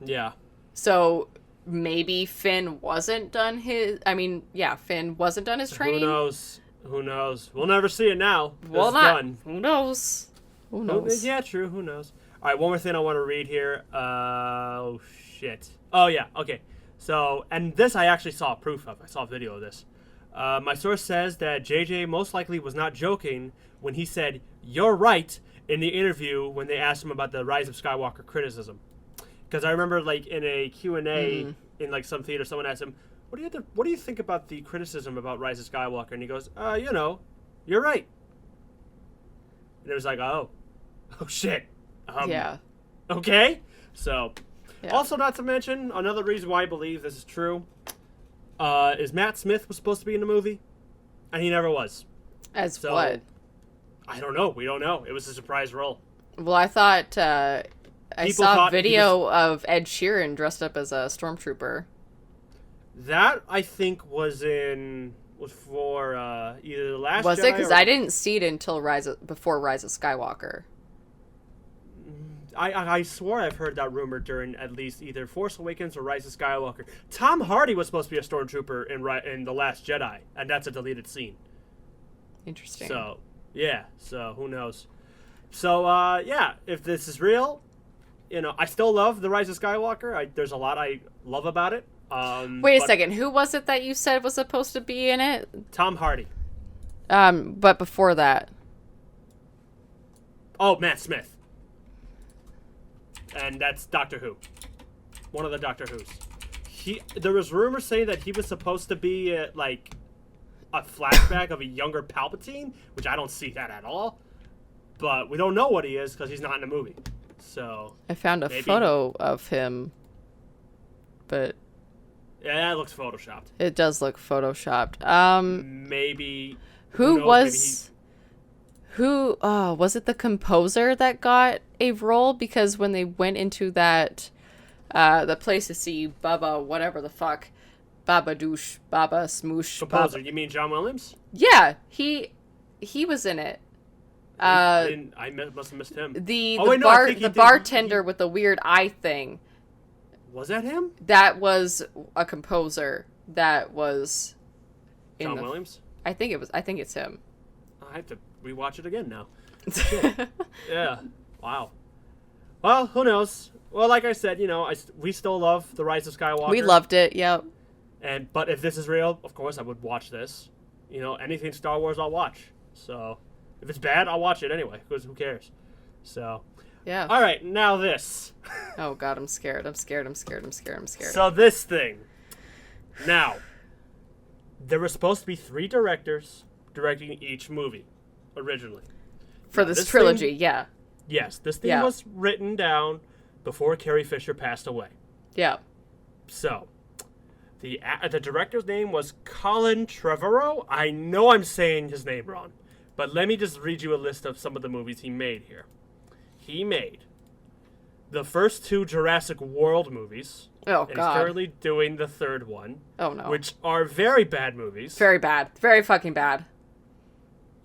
Yeah. So maybe Finn wasn't done his... Finn wasn't done his training. Who knows? We'll never see it now. Well, done. Who knows? Yeah, true. Who knows? All right, one more thing I want to read here. Oh, shit. Oh, yeah. Okay. So, and this I actually saw proof of. I saw a video of this. My source says that JJ most likely was not joking when he said, "You're right," in the interview when they asked him about the Rise of Skywalker criticism. Because I remember, like, in a Q&A in, like, some theater, someone asked him, what do you think about the criticism about Rise of Skywalker? And he goes, you're right. And it was like, oh shit. Yeah. Okay. So, also not to mention, another reason why I believe this is true, is Matt Smith was supposed to be in the movie, and he never was. What? I don't know. We don't know. It was a surprise role. Well, I thought, I saw a video of Ed Sheeran dressed up as a stormtrooper. That, I think, was for either The Last Jedi. Was it? Because I didn't see it until before Rise of Skywalker. I swore I've heard that rumor during at least either Force Awakens or Rise of Skywalker. Tom Hardy was supposed to be a stormtrooper in The Last Jedi, and that's a deleted scene. Interesting. So, yeah. So, who knows? So, yeah, if this is real, I still love The Rise of Skywalker. There's a lot I love about it. Wait a second. Who was it that you said was supposed to be in it? Tom Hardy. But before that. Oh, Matt Smith. And that's Doctor Who. One of the Doctor Who's. There was rumors saying that he was supposed to be, a flashback of a younger Palpatine, which I don't see that at all. But we don't know what he is because he's not in the movie. So I found a photo of him, but yeah, that looks photoshopped. It does look photoshopped. Maybe was it the composer that got a role? Because when they went into that the place to see Baba whatever the fuck, Baba Douche, Baba Smoosh. Composer, Baba... you mean John Williams? Yeah, he was in it. I must have missed him. The bartender with the weird eye thing. Was that him? That was a composer. That was John Williams? I think it's him. I have to rewatch it again now. Yeah. Wow. Well, who knows? Well, like I said, we still love The Rise of Skywalker. We loved it. Yep. But if this is real, of course I would watch this. Anything Star Wars I'll watch. So if it's bad, I'll watch it anyway, because who cares? So, yeah. All right, now this. Oh, God, I'm scared. So this thing. Now, there were supposed to be 3 directors directing each movie, originally. For this trilogy, yeah. Yes, this thing was written down before Carrie Fisher passed away. Yeah. So, the director's name was Colin Trevorrow. I know I'm saying his name wrong. But let me just read you a list of some of the movies he made here. He made the first 2 Jurassic World movies. Oh, and God. He's currently doing the 3rd one. Oh, no. Which are very bad movies. Very bad. Very fucking bad.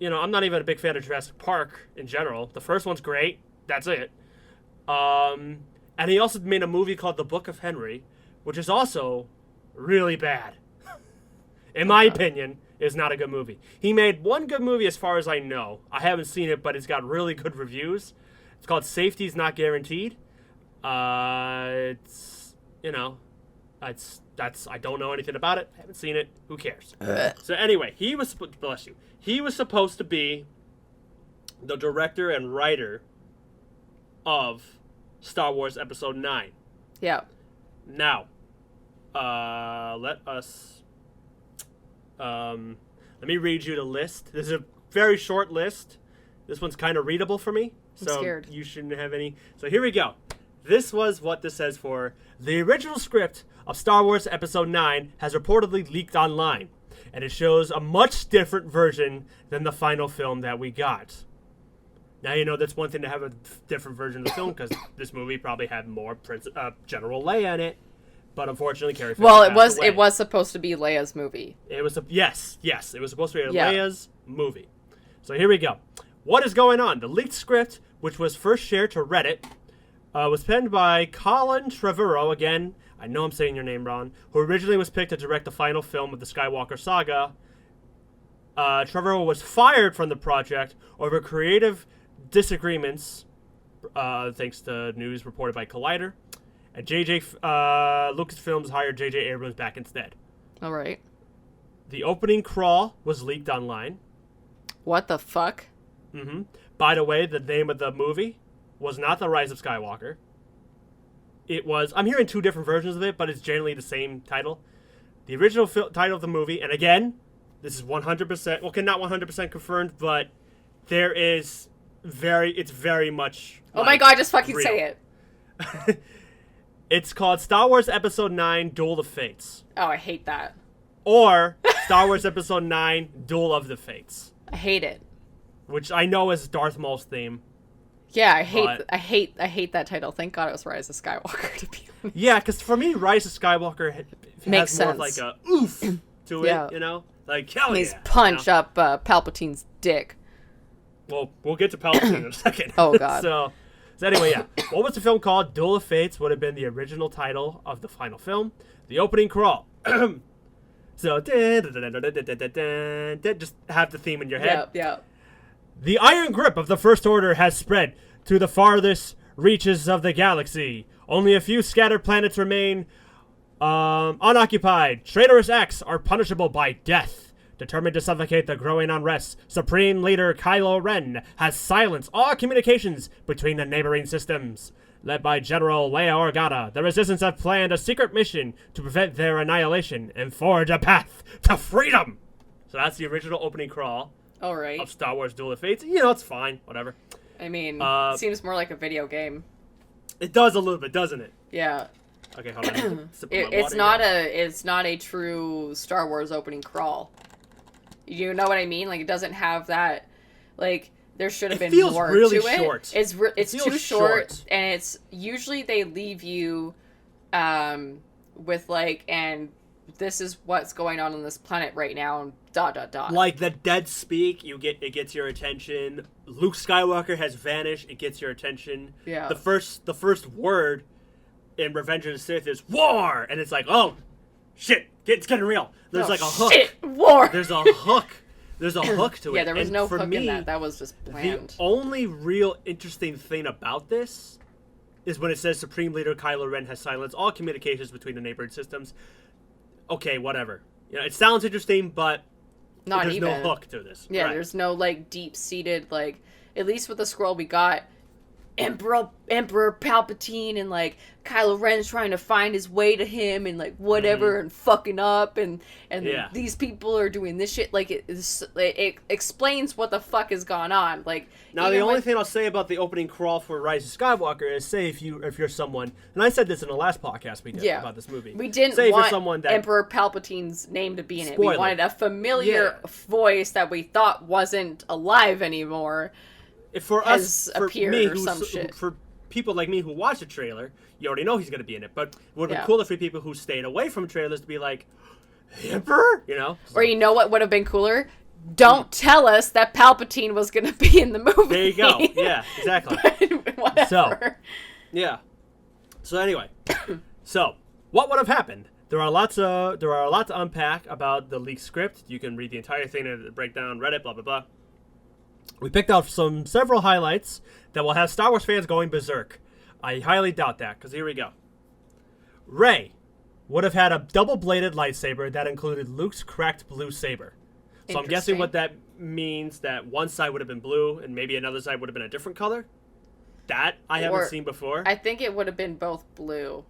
I'm not even a big fan of Jurassic Park in general. The first one's great. That's it. And he also made a movie called The Book of Henry, which is also really bad. In my opinion, is not a good movie. He made one good movie as far as I know. I haven't seen it, but it's got really good reviews. It's called Safety's Not Guaranteed. I don't know anything about it. I haven't seen it. Who cares? So anyway, he was supposed to be the director and writer of Star Wars Episode 9. Yeah. Now, let me read you the list. This is a very short list. This one's kind of readable for me, I'm so scared. You shouldn't have any. So here we go. This was what this says for the original script of Star Wars Episode 9 has reportedly leaked online, and it shows a much different version than the final film that we got. Now, that's one thing to have a different version of the film, because this movie probably had more General Leia in it. But unfortunately, Carrie Fisher passed away. It was supposed to be Leia's movie. It was yes. It was supposed to be Leia's movie. So here we go. What is going on? The leaked script, which was first shared to Reddit, was penned by Colin Trevorrow. Again, I know I'm saying your name wrong. Who originally was picked to direct the final film of the Skywalker saga. Trevorrow was fired from the project over creative disagreements, thanks to news reported by Collider. And Lucasfilms hired Jj Abrams back instead. All right. The opening crawl was leaked online. What the fuck? Mm-hmm. By the way, the name of the movie was not The Rise of Skywalker. It was... I'm hearing 2 different versions of it, but it's generally the same title. The original title of the movie, and again, this is 100%... Well, not 100% confirmed, but there is it's very much... Oh my God, just fucking real. say it. It's called Star Wars Episode 9 Duel of Fates. Oh, I hate that. Or Star Wars Episode 9 Duel of the Fates. I hate it. Which I know is Darth Maul's theme. Yeah, I hate that title. Thank God it was Rise of Skywalker, to be honest. Yeah, because for me, Rise of Skywalker Makes has more sense. of like a oof to it, Like, hell Please yeah. punch up Palpatine's dick. Well, we'll get to Palpatine in a second. Oh, God. So anyway, yeah. What was the film called? Duel of Fates would have been the original title of the final film. The opening crawl. So just have the theme in your head. Yeah. The iron grip of the First Order has spread to the farthest reaches of the galaxy. Only a few scattered planets remain unoccupied. Traitorous acts are punishable by death. Determined to suffocate the growing unrest, Supreme Leader Kylo Ren has silenced all communications between the neighboring systems. Led by General Leia Organa, the Resistance have planned a secret mission to prevent their annihilation and forge a path to freedom. So that's the original opening crawl All right. of Star Wars Duel of Fates. You know, it's fine. Whatever. I mean, seems more like a video game. It does a little bit, doesn't it? Yeah. Okay, hold on. It's not a true Star Wars opening crawl. You know what I mean? Like, it doesn't have that, like, there should have been feels more really to it. short. It's feels too short, and it's usually they leave you with like, and this is what's going on this planet right now, and ... Like the dead speak, it gets your attention. Luke Skywalker has vanished, it gets your attention. Yeah. The first word in Revenge of the Sith is war, and it's like, oh shit, it's getting real. There's like a hook. Shit, war. There's a hook. There's a hook to it. Yeah, there was and no for hook me, in that. That was just bland. The only real interesting thing about this is when it says Supreme Leader Kylo Ren has silenced all communications between the neighboring systems. Okay, whatever. You know, it sounds interesting, but there's no hook to this. Yeah, right. There's no like deep-seated, like, at least with the scroll we got, Emperor Palpatine and like Kylo Ren's trying to find his way to him and like whatever and fucking up and Yeah. these people are doing this shit. Like it explains what the fuck has gone on. Like, Now the only thing I'll say about the opening crawl for Rise of Skywalker is, say if you're someone, and I said this in the last podcast we did about this movie. We didn't say want if you're someone that, Emperor Palpatine's name to be in it. Spoiler. We wanted a familiar voice that we thought wasn't alive anymore. for has us, for appeared me, or some shit. For people like me who watch the trailer, you already know he's going to be in it. But it would have Yeah. been cooler for people who stayed away from trailers to be like, the Emperor? You know? Or you know what would have been cooler? Don't tell us that Palpatine was going to be in the movie. There you go. Yeah, exactly. But whatever. So, yeah. So anyway, so what would have happened? There are a lot to unpack about the leaked script. You can read the entire thing and break down Reddit, blah blah blah. We picked out several highlights that will have Star Wars fans going berserk. I highly doubt that, because here we go. Rey would have had a double-bladed lightsaber that included Luke's cracked blue saber. So I'm guessing what that means, that one side would have been blue and maybe another side would have been a different color. That I haven't seen before. I think it would have been both blue.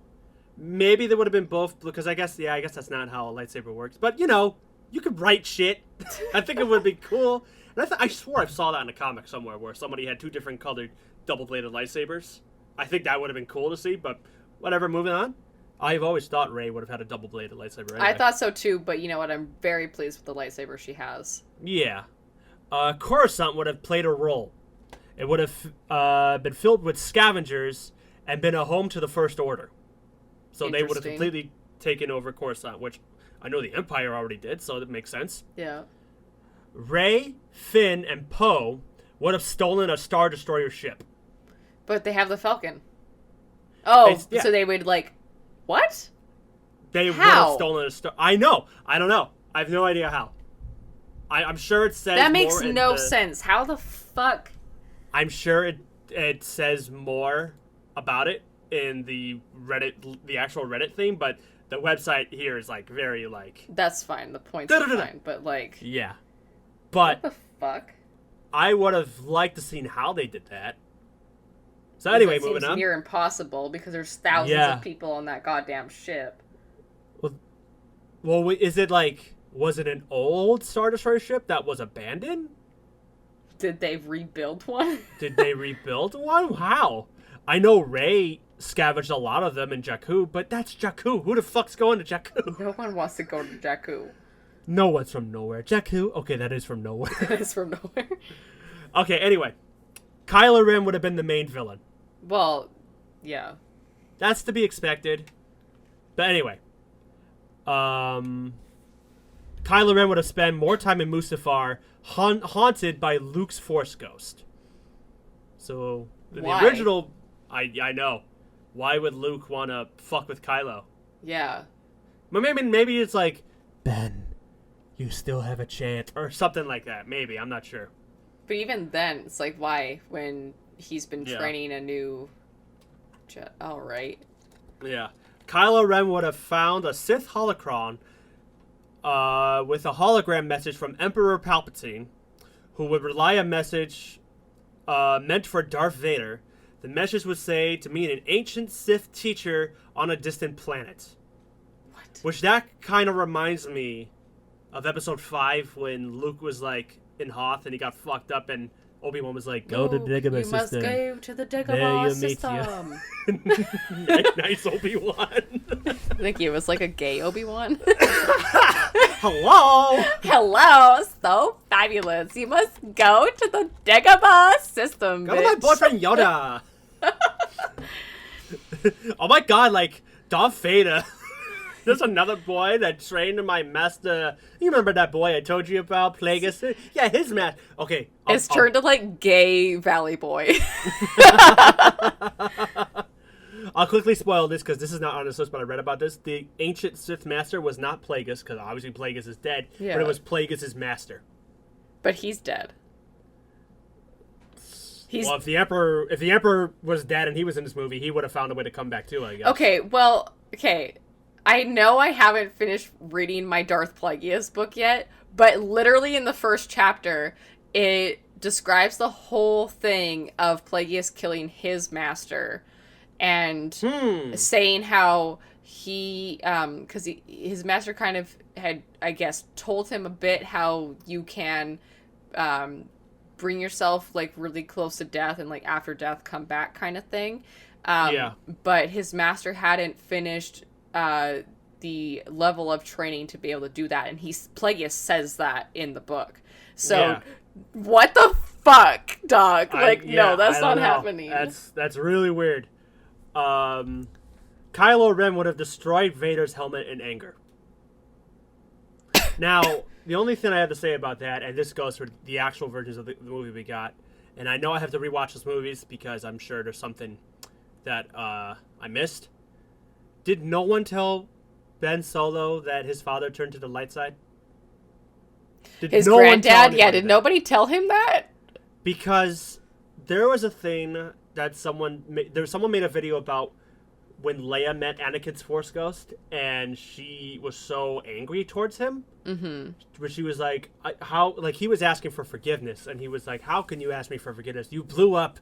Maybe they would have been both blue, because I guess that's not how a lightsaber works. But, you know, you could write shit. I think it would be cool. And I swore I saw that in a comic somewhere where somebody had two different colored double-bladed lightsabers. I think that would have been cool to see, but whatever, moving on. I've always thought Rey would have had a double-bladed lightsaber anyway. I thought so too, but you know what? I'm very pleased with the lightsaber she has. Yeah. Coruscant would have played a role. It would have been filled with scavengers and been a home to the First Order. So they would have completely taken over Coruscant, which I know the Empire already did, so that makes sense. Yeah. Rey, Finn, and Poe would have stolen a Star Destroyer ship. But they have the Falcon. Oh, Yeah. so they would like, what? They would have stolen a Star... I know. I don't know. I have no idea how. I'm sure it says that makes more no sense. How the fuck? I'm sure it says more about it in the Reddit, the actual Reddit thing, but the website here is like very like... That's fine. The points are fine, but like... Yeah. But... What the fuck? I would have liked to seen how they did that. So anyway, moving on. It's near impossible because there's thousands of people on that goddamn ship. Well, is it like... Was it an old Star Destroyer ship that was abandoned? Did they rebuild one? Did they rebuild one? How? I know Rey scavenged a lot of them in Jakku, but that's Jakku. Who the fuck's going to Jakku? No one wants to go to Jakku. No one's from nowhere. Jakku? Okay, that is from nowhere. It's from nowhere. Okay, anyway. Kylo Ren would have been the main villain. Well, yeah. That's to be expected. But anyway. Kylo Ren would have spent more time in Mustafar haunted by Luke's Force Ghost. So, in the original... I know. Why would Luke want to fuck with Kylo? Yeah. But maybe it's like Ben, you still have a chance, or something like that. Maybe, I'm not sure. But even then, it's like, why? When he's been Yeah. training a new... All right. Yeah. Kylo Ren would have found a Sith holocron with a hologram message from Emperor Palpatine, who would relay a message meant for Darth Vader. The message would say to meet an ancient Sith teacher on a distant planet. What? Which that kind of reminds me of Episode 5 when Luke was like in Hoth and he got fucked up and Obi-Wan was like, go to Dagobah You must system. go to the There Dagobah you meet system. Nice Obi-Wan. Thank you. It was like a gay Obi-Wan. Hello. Hello, so fabulous. You must go to the Dagobah system, Go to my bitch. boyfriend Yoda. Oh my god, like Darth Vader. There's another boy that trained my master. You remember that boy I told you about, Plagueis? Yeah, his master. Okay. It's turned to like gay Valley Boy. I'll quickly spoil this because this is not on this list, but I read about this. The ancient Sith master was not Plagueis, because obviously Plagueis is dead, Yeah. but it was Plagueis' master. But he's dead. He's Well, if the emperor was dead and he was in this movie, he would have found a way to come back too, I guess. okay. Well, okay. I know I haven't finished reading my Darth Plagueis book yet, but literally in the first chapter, it describes the whole thing of Plagueis killing his master and saying how he, because his master kind of had, I guess, told him a bit how you can bring yourself like really close to death and like after death come back kind of thing. Yeah. But his master hadn't finished the level of training to be able to do that, and Plagueis says that in the book. So, Yeah. what the fuck, dog? Like, no, that's I not don't know. happening. That's really weird. Kylo Ren would have destroyed Vader's helmet in anger. Now, the only thing I have to say about that, and this goes for the actual versions of the movie we got, and I know I have to rewatch those movies because I'm sure there's something that I missed. Did no one tell Ben Solo that his father turned to the light side? Did His no one tell granddad? anybody Yeah, did that? nobody tell him that? Because there was a thing that someone made a video about when Leia met Anakin's Force Ghost, and she was so angry towards him. Mm-hmm. Where she was like, he was asking for forgiveness, and he was like, how can you ask me for forgiveness? You blew up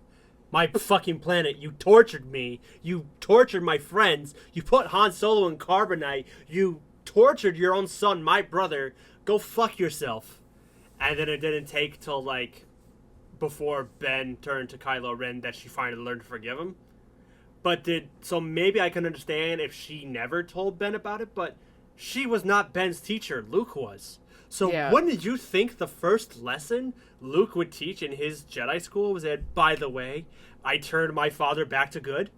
my fucking planet. You tortured me. You tortured my friends. You put Han Solo in carbonite. You tortured your own son, my brother. Go fuck yourself. And then it didn't take till, like, before Ben turned to Kylo Ren that she finally learned to forgive him. So maybe I can understand if she never told Ben about it, but she was not Ben's teacher. Luke was. So Yeah. wouldn't you think the first lesson Luke would teach in his Jedi school was that, by the way, I turned my father back to good?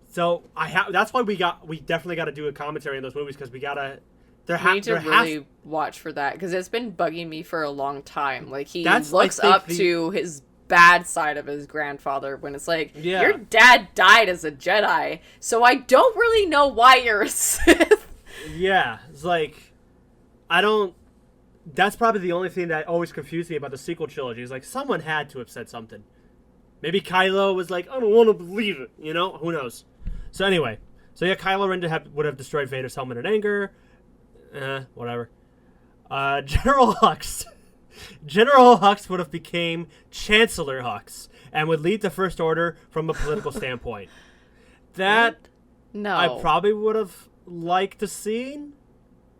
So that's why we definitely got to do a commentary on those movies, because we gotta. We need to really watch for that, because it's been bugging me for a long time. Like, he looks up to his bad side of his grandfather when it's like, your dad died as a Jedi, so I don't really know why you're a Sith. Yeah, it's like, that's probably the only thing that always confused me about the sequel trilogy, is like, someone had to have said something. Maybe Kylo was like, I don't want to believe it, you know? Who knows? So anyway, Kylo Ren would have destroyed Vader's helmet in anger. Whatever. General Hux. General Hux would have became Chancellor Hux and would lead the First Order from a political standpoint. That No. I probably would have liked to see,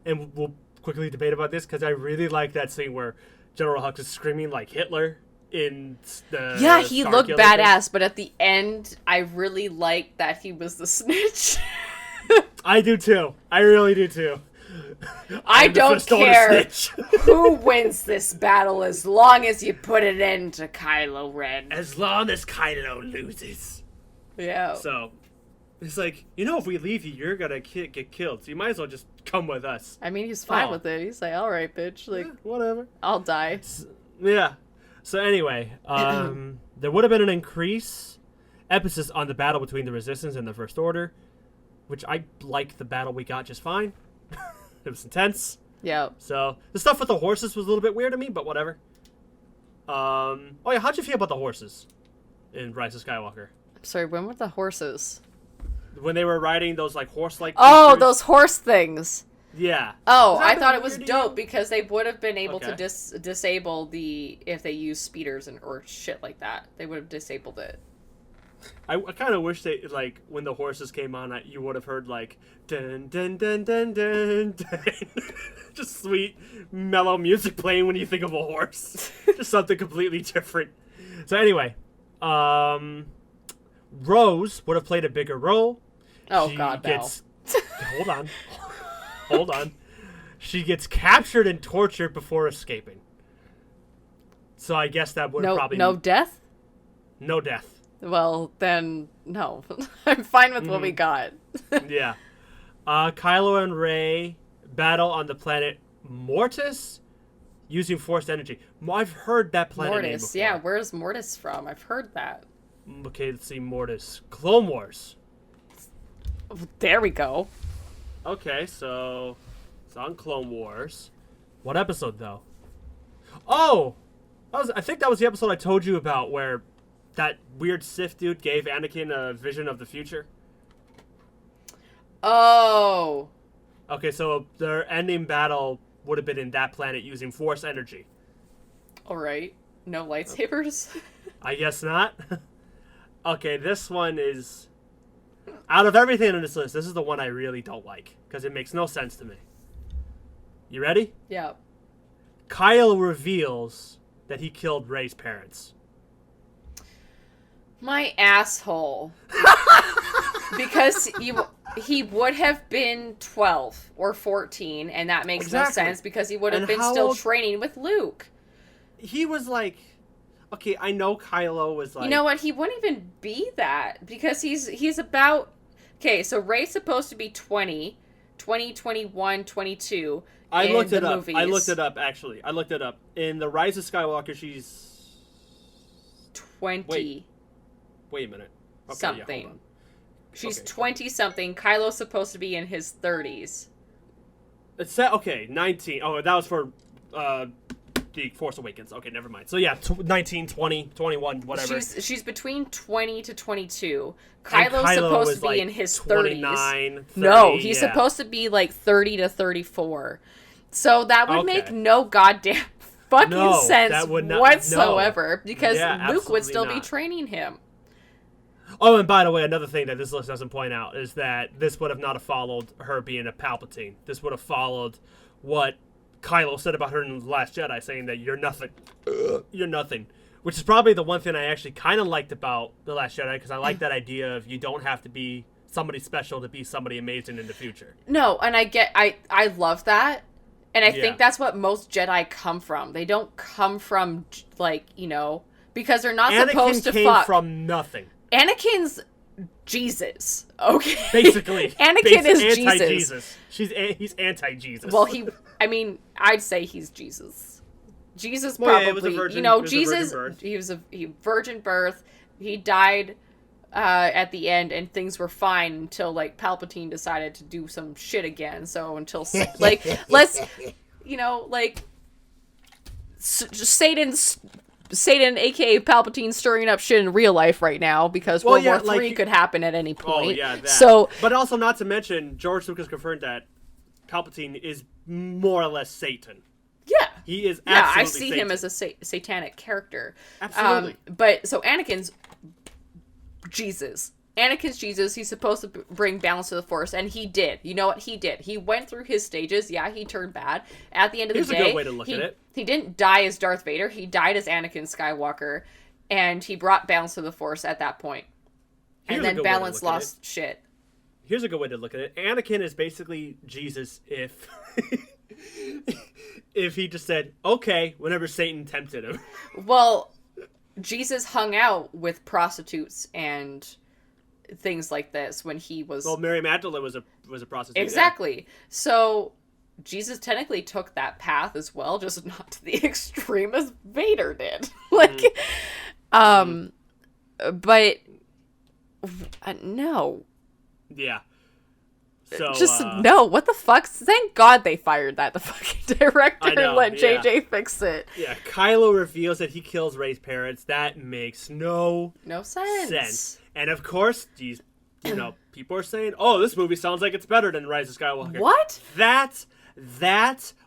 and we'll quickly debate about this, because I really like that scene where General Hux is screaming like Hitler in the Yeah, he looked Starkiller badass, but at the end, I really liked that he was the snitch. I do too. I really do too. I I'm the don't First Order care snitch. who wins this battle as long as you put it into Kylo Ren. As long as Kylo loses. Yeah. So, it's like, if we leave you, you're gonna get killed. So you might as well just come with us. I mean, he's fine Oh. with it. He's like, all right, bitch. Like, Whatever. I'll die. Yeah. So anyway, there would have been an increase emphasis on the battle between the Resistance and the First Order, which I like the battle we got just fine. It was intense. Yeah. So the stuff with the horses was a little bit weird to me, but whatever. Oh yeah, how'd you feel about the horses in Rise of Skywalker? Sorry, when were the horses? When they were riding those like horse-like Oh, creatures? those horse things. Yeah. Oh, Was that I a thought bit it was weird to you? dope because they would have been able to Okay. disable if they use speeders or shit like that. They would have disabled it. I kind of wish they, like, when the horses came on, you would have heard, like, dun dun dun dun dun dun. Just sweet, mellow music playing when you think of a horse. Just something completely different. So anyway, Rose would have played a bigger role. Oh, She God, Val. Hold on. Hold on. She gets captured and tortured before escaping. So I guess that would probably... No death? No death. Well, then, no. I'm fine with what we got. Yeah. Kylo and Rey battle on the planet Mortis using forced energy. I've heard that planet name Mortis. before. Yeah, where's Mortis from? I've heard that. Okay, let's see. Mortis. Clone Wars. There we go. Okay, so it's on Clone Wars. What episode, though? Oh! I think that was the episode I told you about where that weird Sith dude gave Anakin a vision of the future. Oh. Okay, so their ending battle would have been in that planet using force energy. All right. No lightsabers? I guess not. Okay, this one is... Out of everything on this list, this is the one I really don't like. Because it makes no sense to me. You ready? Yeah. Kyle reveals that he killed Rey's parents. My asshole. Because he would have been 12 or 14, and that makes no Exactly. sense because he would have And been how still old- training with Luke. He was like... Okay, I know Kylo was like... You know what? He wouldn't even be that because he's about... Okay, so Rey's supposed to be 20, 21, 22 I in looked the it up. movies. I looked it up, actually. I looked it up. In The Rise of Skywalker, she's... 20 Wait a minute. Okay, something. Yeah, hold on. She's Okay. 20-something. Kylo's supposed to be in his 30s. It said, okay, 19. Oh, that was for The Force Awakens. Okay, never mind. So yeah, 19, 20, 21, whatever. She's between 20 to 22. And Kylo's Kylo supposed was to be like in his 29, 30s. 30, No, he's yeah. supposed to be like 30 to 34. So that would make Okay. no goddamn fucking No, sense that would not- whatsoever because Yeah, Luke would absolutely still be not. training him. Oh, and by the way, another thing that this list doesn't point out is that this would have not have followed her being a Palpatine. This would have followed what Kylo said about her in The Last Jedi, saying that you're nothing. You're nothing. Which is probably the one thing I actually kind of liked about The Last Jedi, because I like that idea of you don't have to be somebody special to be somebody amazing in the future. No, and I love that. And I Yeah. think that's what most Jedi come from. They don't come from, like, because they're not supposed Anakin to came fuck. from nothing. Anakin's Jesus. Okay. Basically. Anakin is anti-Jesus. Jesus. He's anti-Jesus. Well, I'd say he's Jesus. Jesus Well, probably, yeah, it was a virgin- it was a Jesus, virgin birth. he was a virgin birth. He died at the end, and things were fine until like Palpatine decided to do some shit again. So until like just Satan, aka Palpatine, stirring up shit in real life right now because Well, World yeah, War III like- could happen at any point. Oh, yeah, that. So But also, not to mention, George Lucas confirmed that Palpatine is more or less Satan. yeah. He is Yeah, I absolutely see Satan. him as a satanic character. Absolutely. But so Anakin's Jesus. Anakin's Jesus. He's supposed to bring balance to the Force, and he did. You know what? He did. He went through his stages. Yeah, he turned bad. At the end of Here's the a day, good way to look at it. He didn't die as Darth Vader. He died as Anakin Skywalker, and he brought balance to the Force at that point. Here's And a then good way to balance look at lost shit. Here's a good way to look at it. Anakin is basically Jesus if if he just said, okay, whenever Satan tempted him. Well, Jesus hung out with prostitutes and things like this when he was Well, Mary Magdalene was a prostitute. yeah. exactly. So Jesus technically took that path as well, just not to the extreme as Vader did. But no. Yeah. So no, what the fuck? Thank God they fired the fucking director I know, and let yeah. JJ fix it. Yeah, Kylo reveals that he kills Rey's parents. That makes no sense. And of course, these, people are saying, "Oh, this movie sounds like it's better than Rise of Skywalker." What? That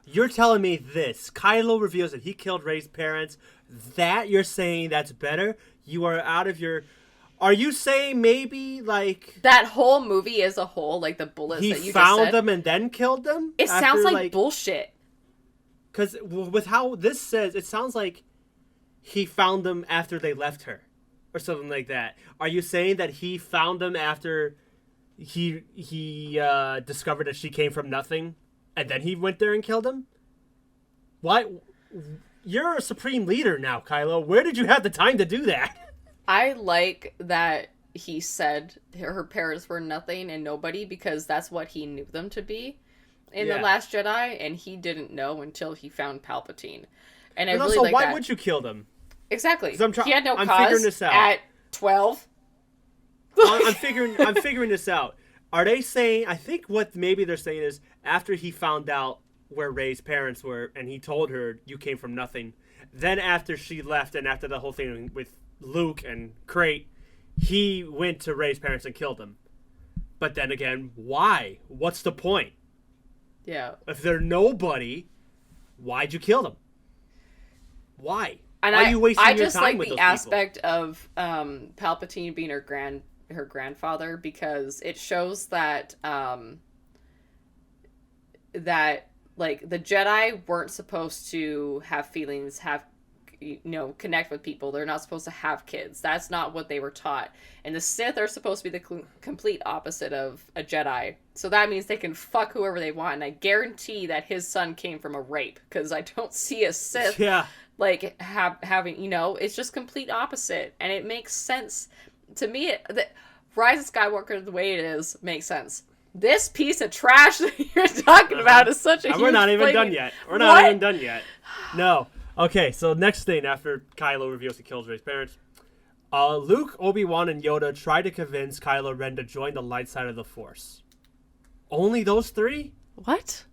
you're telling me this? Kylo reveals that he killed Rey's parents. That you're saying that's better? You are out of your. Are you saying maybe like that whole movie as a whole, like the bullets that you just said? He found them and then killed them? It sounds like bullshit. Because with how this says, it sounds like he found them after they left her, or something like that. Are you saying that he found them after he discovered that she came from nothing, and then he went there and killed them? Why? You're a supreme leader now, Kylo. Where did you have the time to do that? I like that he said her parents were nothing and nobody because that's what he knew them to be in The Last Jedi, and he didn't know until he found Palpatine. And I really like that. Why would you kill them? Exactly. He had no cause figuring this out. At 12. I'm figuring this out. Are they saying? I think what maybe they're saying is after he found out where Rey's parents were and he told her you came from nothing, then after she left and after the whole thing with Luke and Crate, he went to Rey's parents and killed them. But then again, why? What's the point? Yeah. If they're nobody, why'd you kill them? Why? And why are you wasting your time with those people? I just like the aspect of Palpatine being her grandfather, because it shows that that like the Jedi weren't supposed to have feelings, connect with people. They're not supposed to have kids. That's not what they were taught. And the Sith are supposed to be the complete opposite of a Jedi. So that means they can fuck whoever they want. And I guarantee that his son came from a rape, because I don't see a Sith having, it's just complete opposite. And it makes sense to me. Rise of Skywalker, the way it is, makes sense. This piece of trash that you're talking about is such a huge We're not even done yet. We're not even done yet. No. Okay, so next thing after Kylo reveals he kills Rey's parents, Luke, Obi-Wan, and Yoda try to convince Kylo Ren to join the light side of the Force. Only those three? What?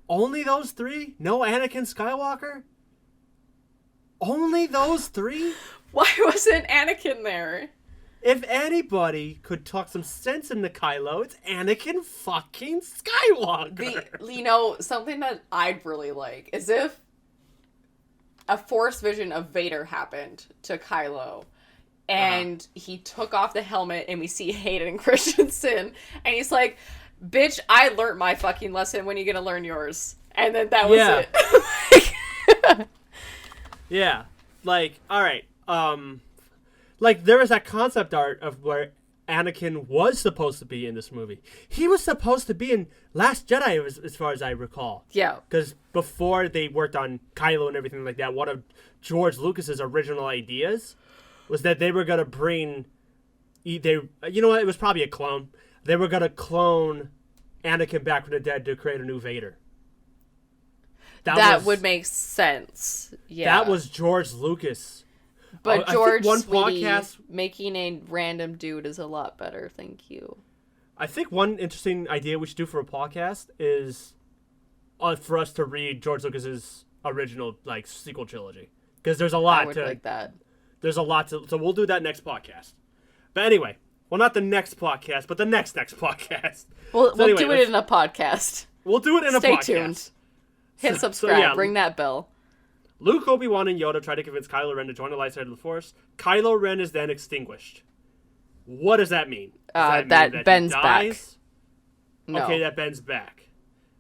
Only those three? No Anakin Skywalker? Only those three? Why wasn't Anakin there? If anybody could talk some sense into Kylo, it's Anakin fucking Skywalker. Something that I'd really like is if a Force vision of Vader happened to Kylo, and he took off the helmet, and we see Hayden Christensen, and he's like, "Bitch, I learned my fucking lesson. When are you gonna learn yours?" And then that was it. Yeah. Like, all right. Like, there was that concept art of where Anakin was supposed to be in this movie. He was supposed to be in Last Jedi, as far as I recall. Yeah. Because before they worked on Kylo and everything like that, one of George Lucas's original ideas was that they were going to bring... you know what? It was probably a clone. They were going to clone Anakin back from the dead to create a new Vader. That would make sense. Yeah. That was George Lucas. But George, making a random dude is a lot better. Thank you. I think one interesting idea we should do for a podcast is for us to read George Lucas's original sequel trilogy, because there's a lot I would like that. There's a lot to, so we'll do that next podcast. But anyway, well, not the next podcast, but the next podcast. We'll do it in a podcast. We'll do it in a podcast. Stay tuned. Hit subscribe. Ring that bell. Luke, Obi-Wan, and Yoda try to convince Kylo Ren to join the light side of the Force. Kylo Ren is then extinguished. What does that mean? Does that mean Ben's back. No. Okay, that Ben's back.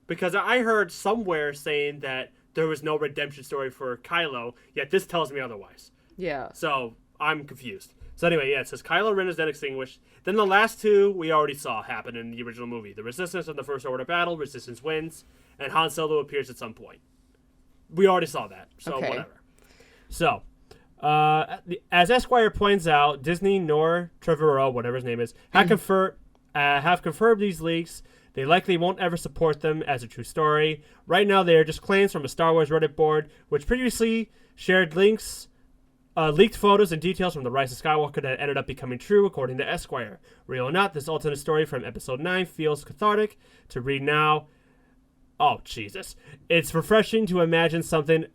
Because I heard somewhere saying that there was no redemption story for Kylo, yet this tells me otherwise. Yeah. So, I'm confused. So anyway, it says Kylo Ren is then extinguished. Then the last two we already saw happen in the original movie. The Resistance and the First Order battle, Resistance wins, and Han Solo appears at some point. We already saw that, so okay. Whatever. So, as Esquire points out, Disney nor Trevorrow, whatever his name is, have confirmed these leaks. They likely won't ever support them as a true story. Right now, they are just claims from a Star Wars Reddit board, which previously shared links Leaked photos and details from the Rise of Skywalker that ended up becoming true, according to Esquire. Real or not, this alternate story from Episode 9 feels cathartic to read now. Oh, Jesus. It's refreshing to imagine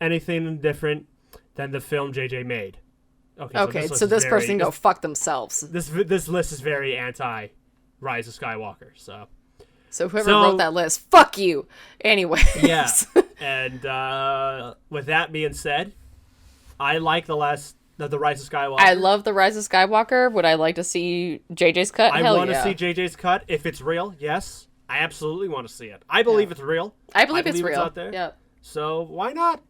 anything different than the film JJ made. Okay, so this person can go fuck themselves. This list is very anti Rise of Skywalker, so. So whoever wrote that list, fuck you. Anyway. Yeah. And with that being said, I like the Rise of Skywalker. I love the Rise of Skywalker. Would I like to see JJ's cut? I want to see JJ's cut if it's real. Yes, I absolutely want to see it. I believe it's real. I believe it's real. It's out there. Yeah. So why not?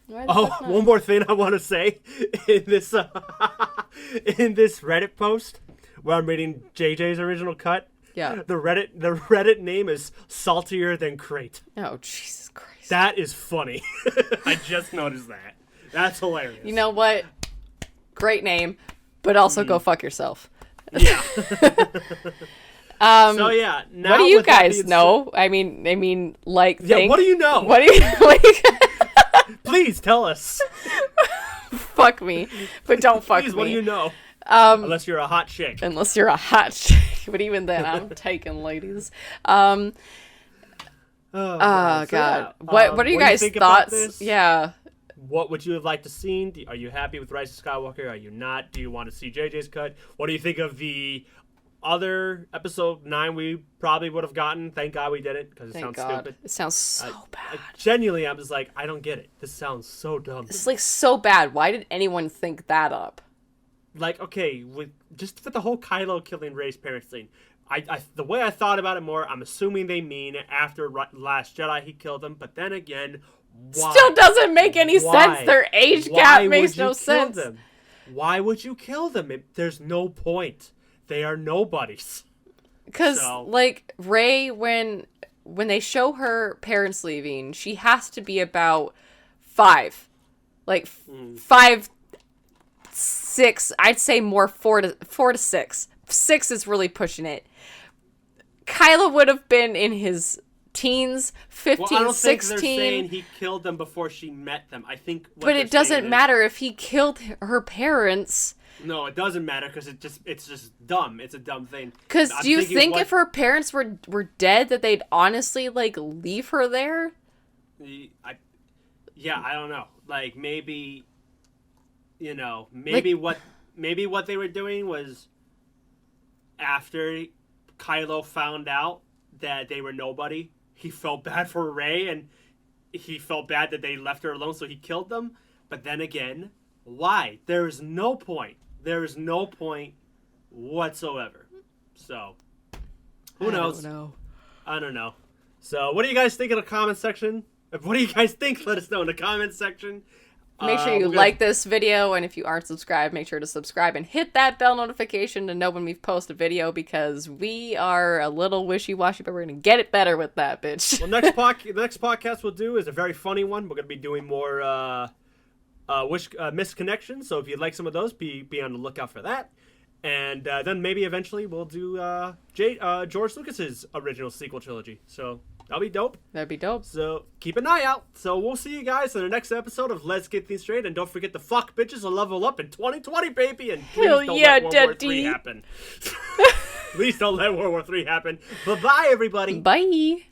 Not? One more thing I want to say in this in this Reddit post where I'm reading JJ's original cut. Yeah. The Reddit name is Saltier Than Crate. Oh, Jesus Christ. That is funny. I just noticed that. That's hilarious. You know what? Great name, but also go fuck yourself. Yeah. So yeah. Now what do you guys know? I mean, like. Yeah. What do you know? What do you? Please tell us. Fuck me, but don't fuck Please, me. What do you know? Unless you're a hot chick. Unless you're a hot chick, but even then, I'm taking ladies. Oh God. Yeah. What are you guys' thoughts? Yeah. What would you have liked to see? Are you happy with Rise of Skywalker? Are you not? Do you want to see JJ's cut? What do you think of the other episode 9 we probably would have gotten? Thank God we didn't, because it sounds stupid. It sounds so bad. Genuinely, I was like, I don't get it. This sounds so dumb. It's like so bad. Why did anyone think that up? Like, okay, just with the whole Kylo killing Rey's parents thing, the way I thought about it more, I'm assuming they mean after Last Jedi he killed them, but then again, why? Still doesn't make any sense. Their age gap makes no sense. Them? Why would you kill them? There's no point. They are nobodies. Because, like, Rey, when they show her parents leaving, she has to be about 5. Like, 5, 6. I'd say more 4 to 6. 6 is really pushing it. Kylo would have been in his teens, 15, well, I don't 16. think they're saying he killed them before she met them. I think. But it doesn't matter if he killed her parents. No, it doesn't matter because it's just dumb. It's a dumb thing. Because do you think if her parents were dead that they'd honestly like leave her there? I don't know. Like maybe, maybe what they were doing was after Kylo found out that they were nobody, he felt bad for Rey and he felt bad that they left her alone, so he killed them. But then again, why? There is no point. There is no point whatsoever. So, who knows? I don't know. So, what do you guys think in the comment section? What do you guys think? Let us know in the comment section. Make sure you like this video, and if you aren't subscribed, make sure to subscribe and hit that bell notification to know when we post a video, because we are a little wishy-washy, but we're going to get it better with that, bitch. Well, the next podcast we'll do is a very funny one. We're going to be doing more missed connections, so if you'd like some of those, be on the lookout for that. And then maybe eventually we'll do George Lucas's original sequel trilogy. So that'll be dope. That'd be dope. So keep an eye out. So we'll see you guys in the next episode of Let's Get Things Straight. And don't forget to fuck bitches and level up in 2020, baby. And please don't let World War III happen. Please don't let World War III happen. Bye-bye, everybody. Bye.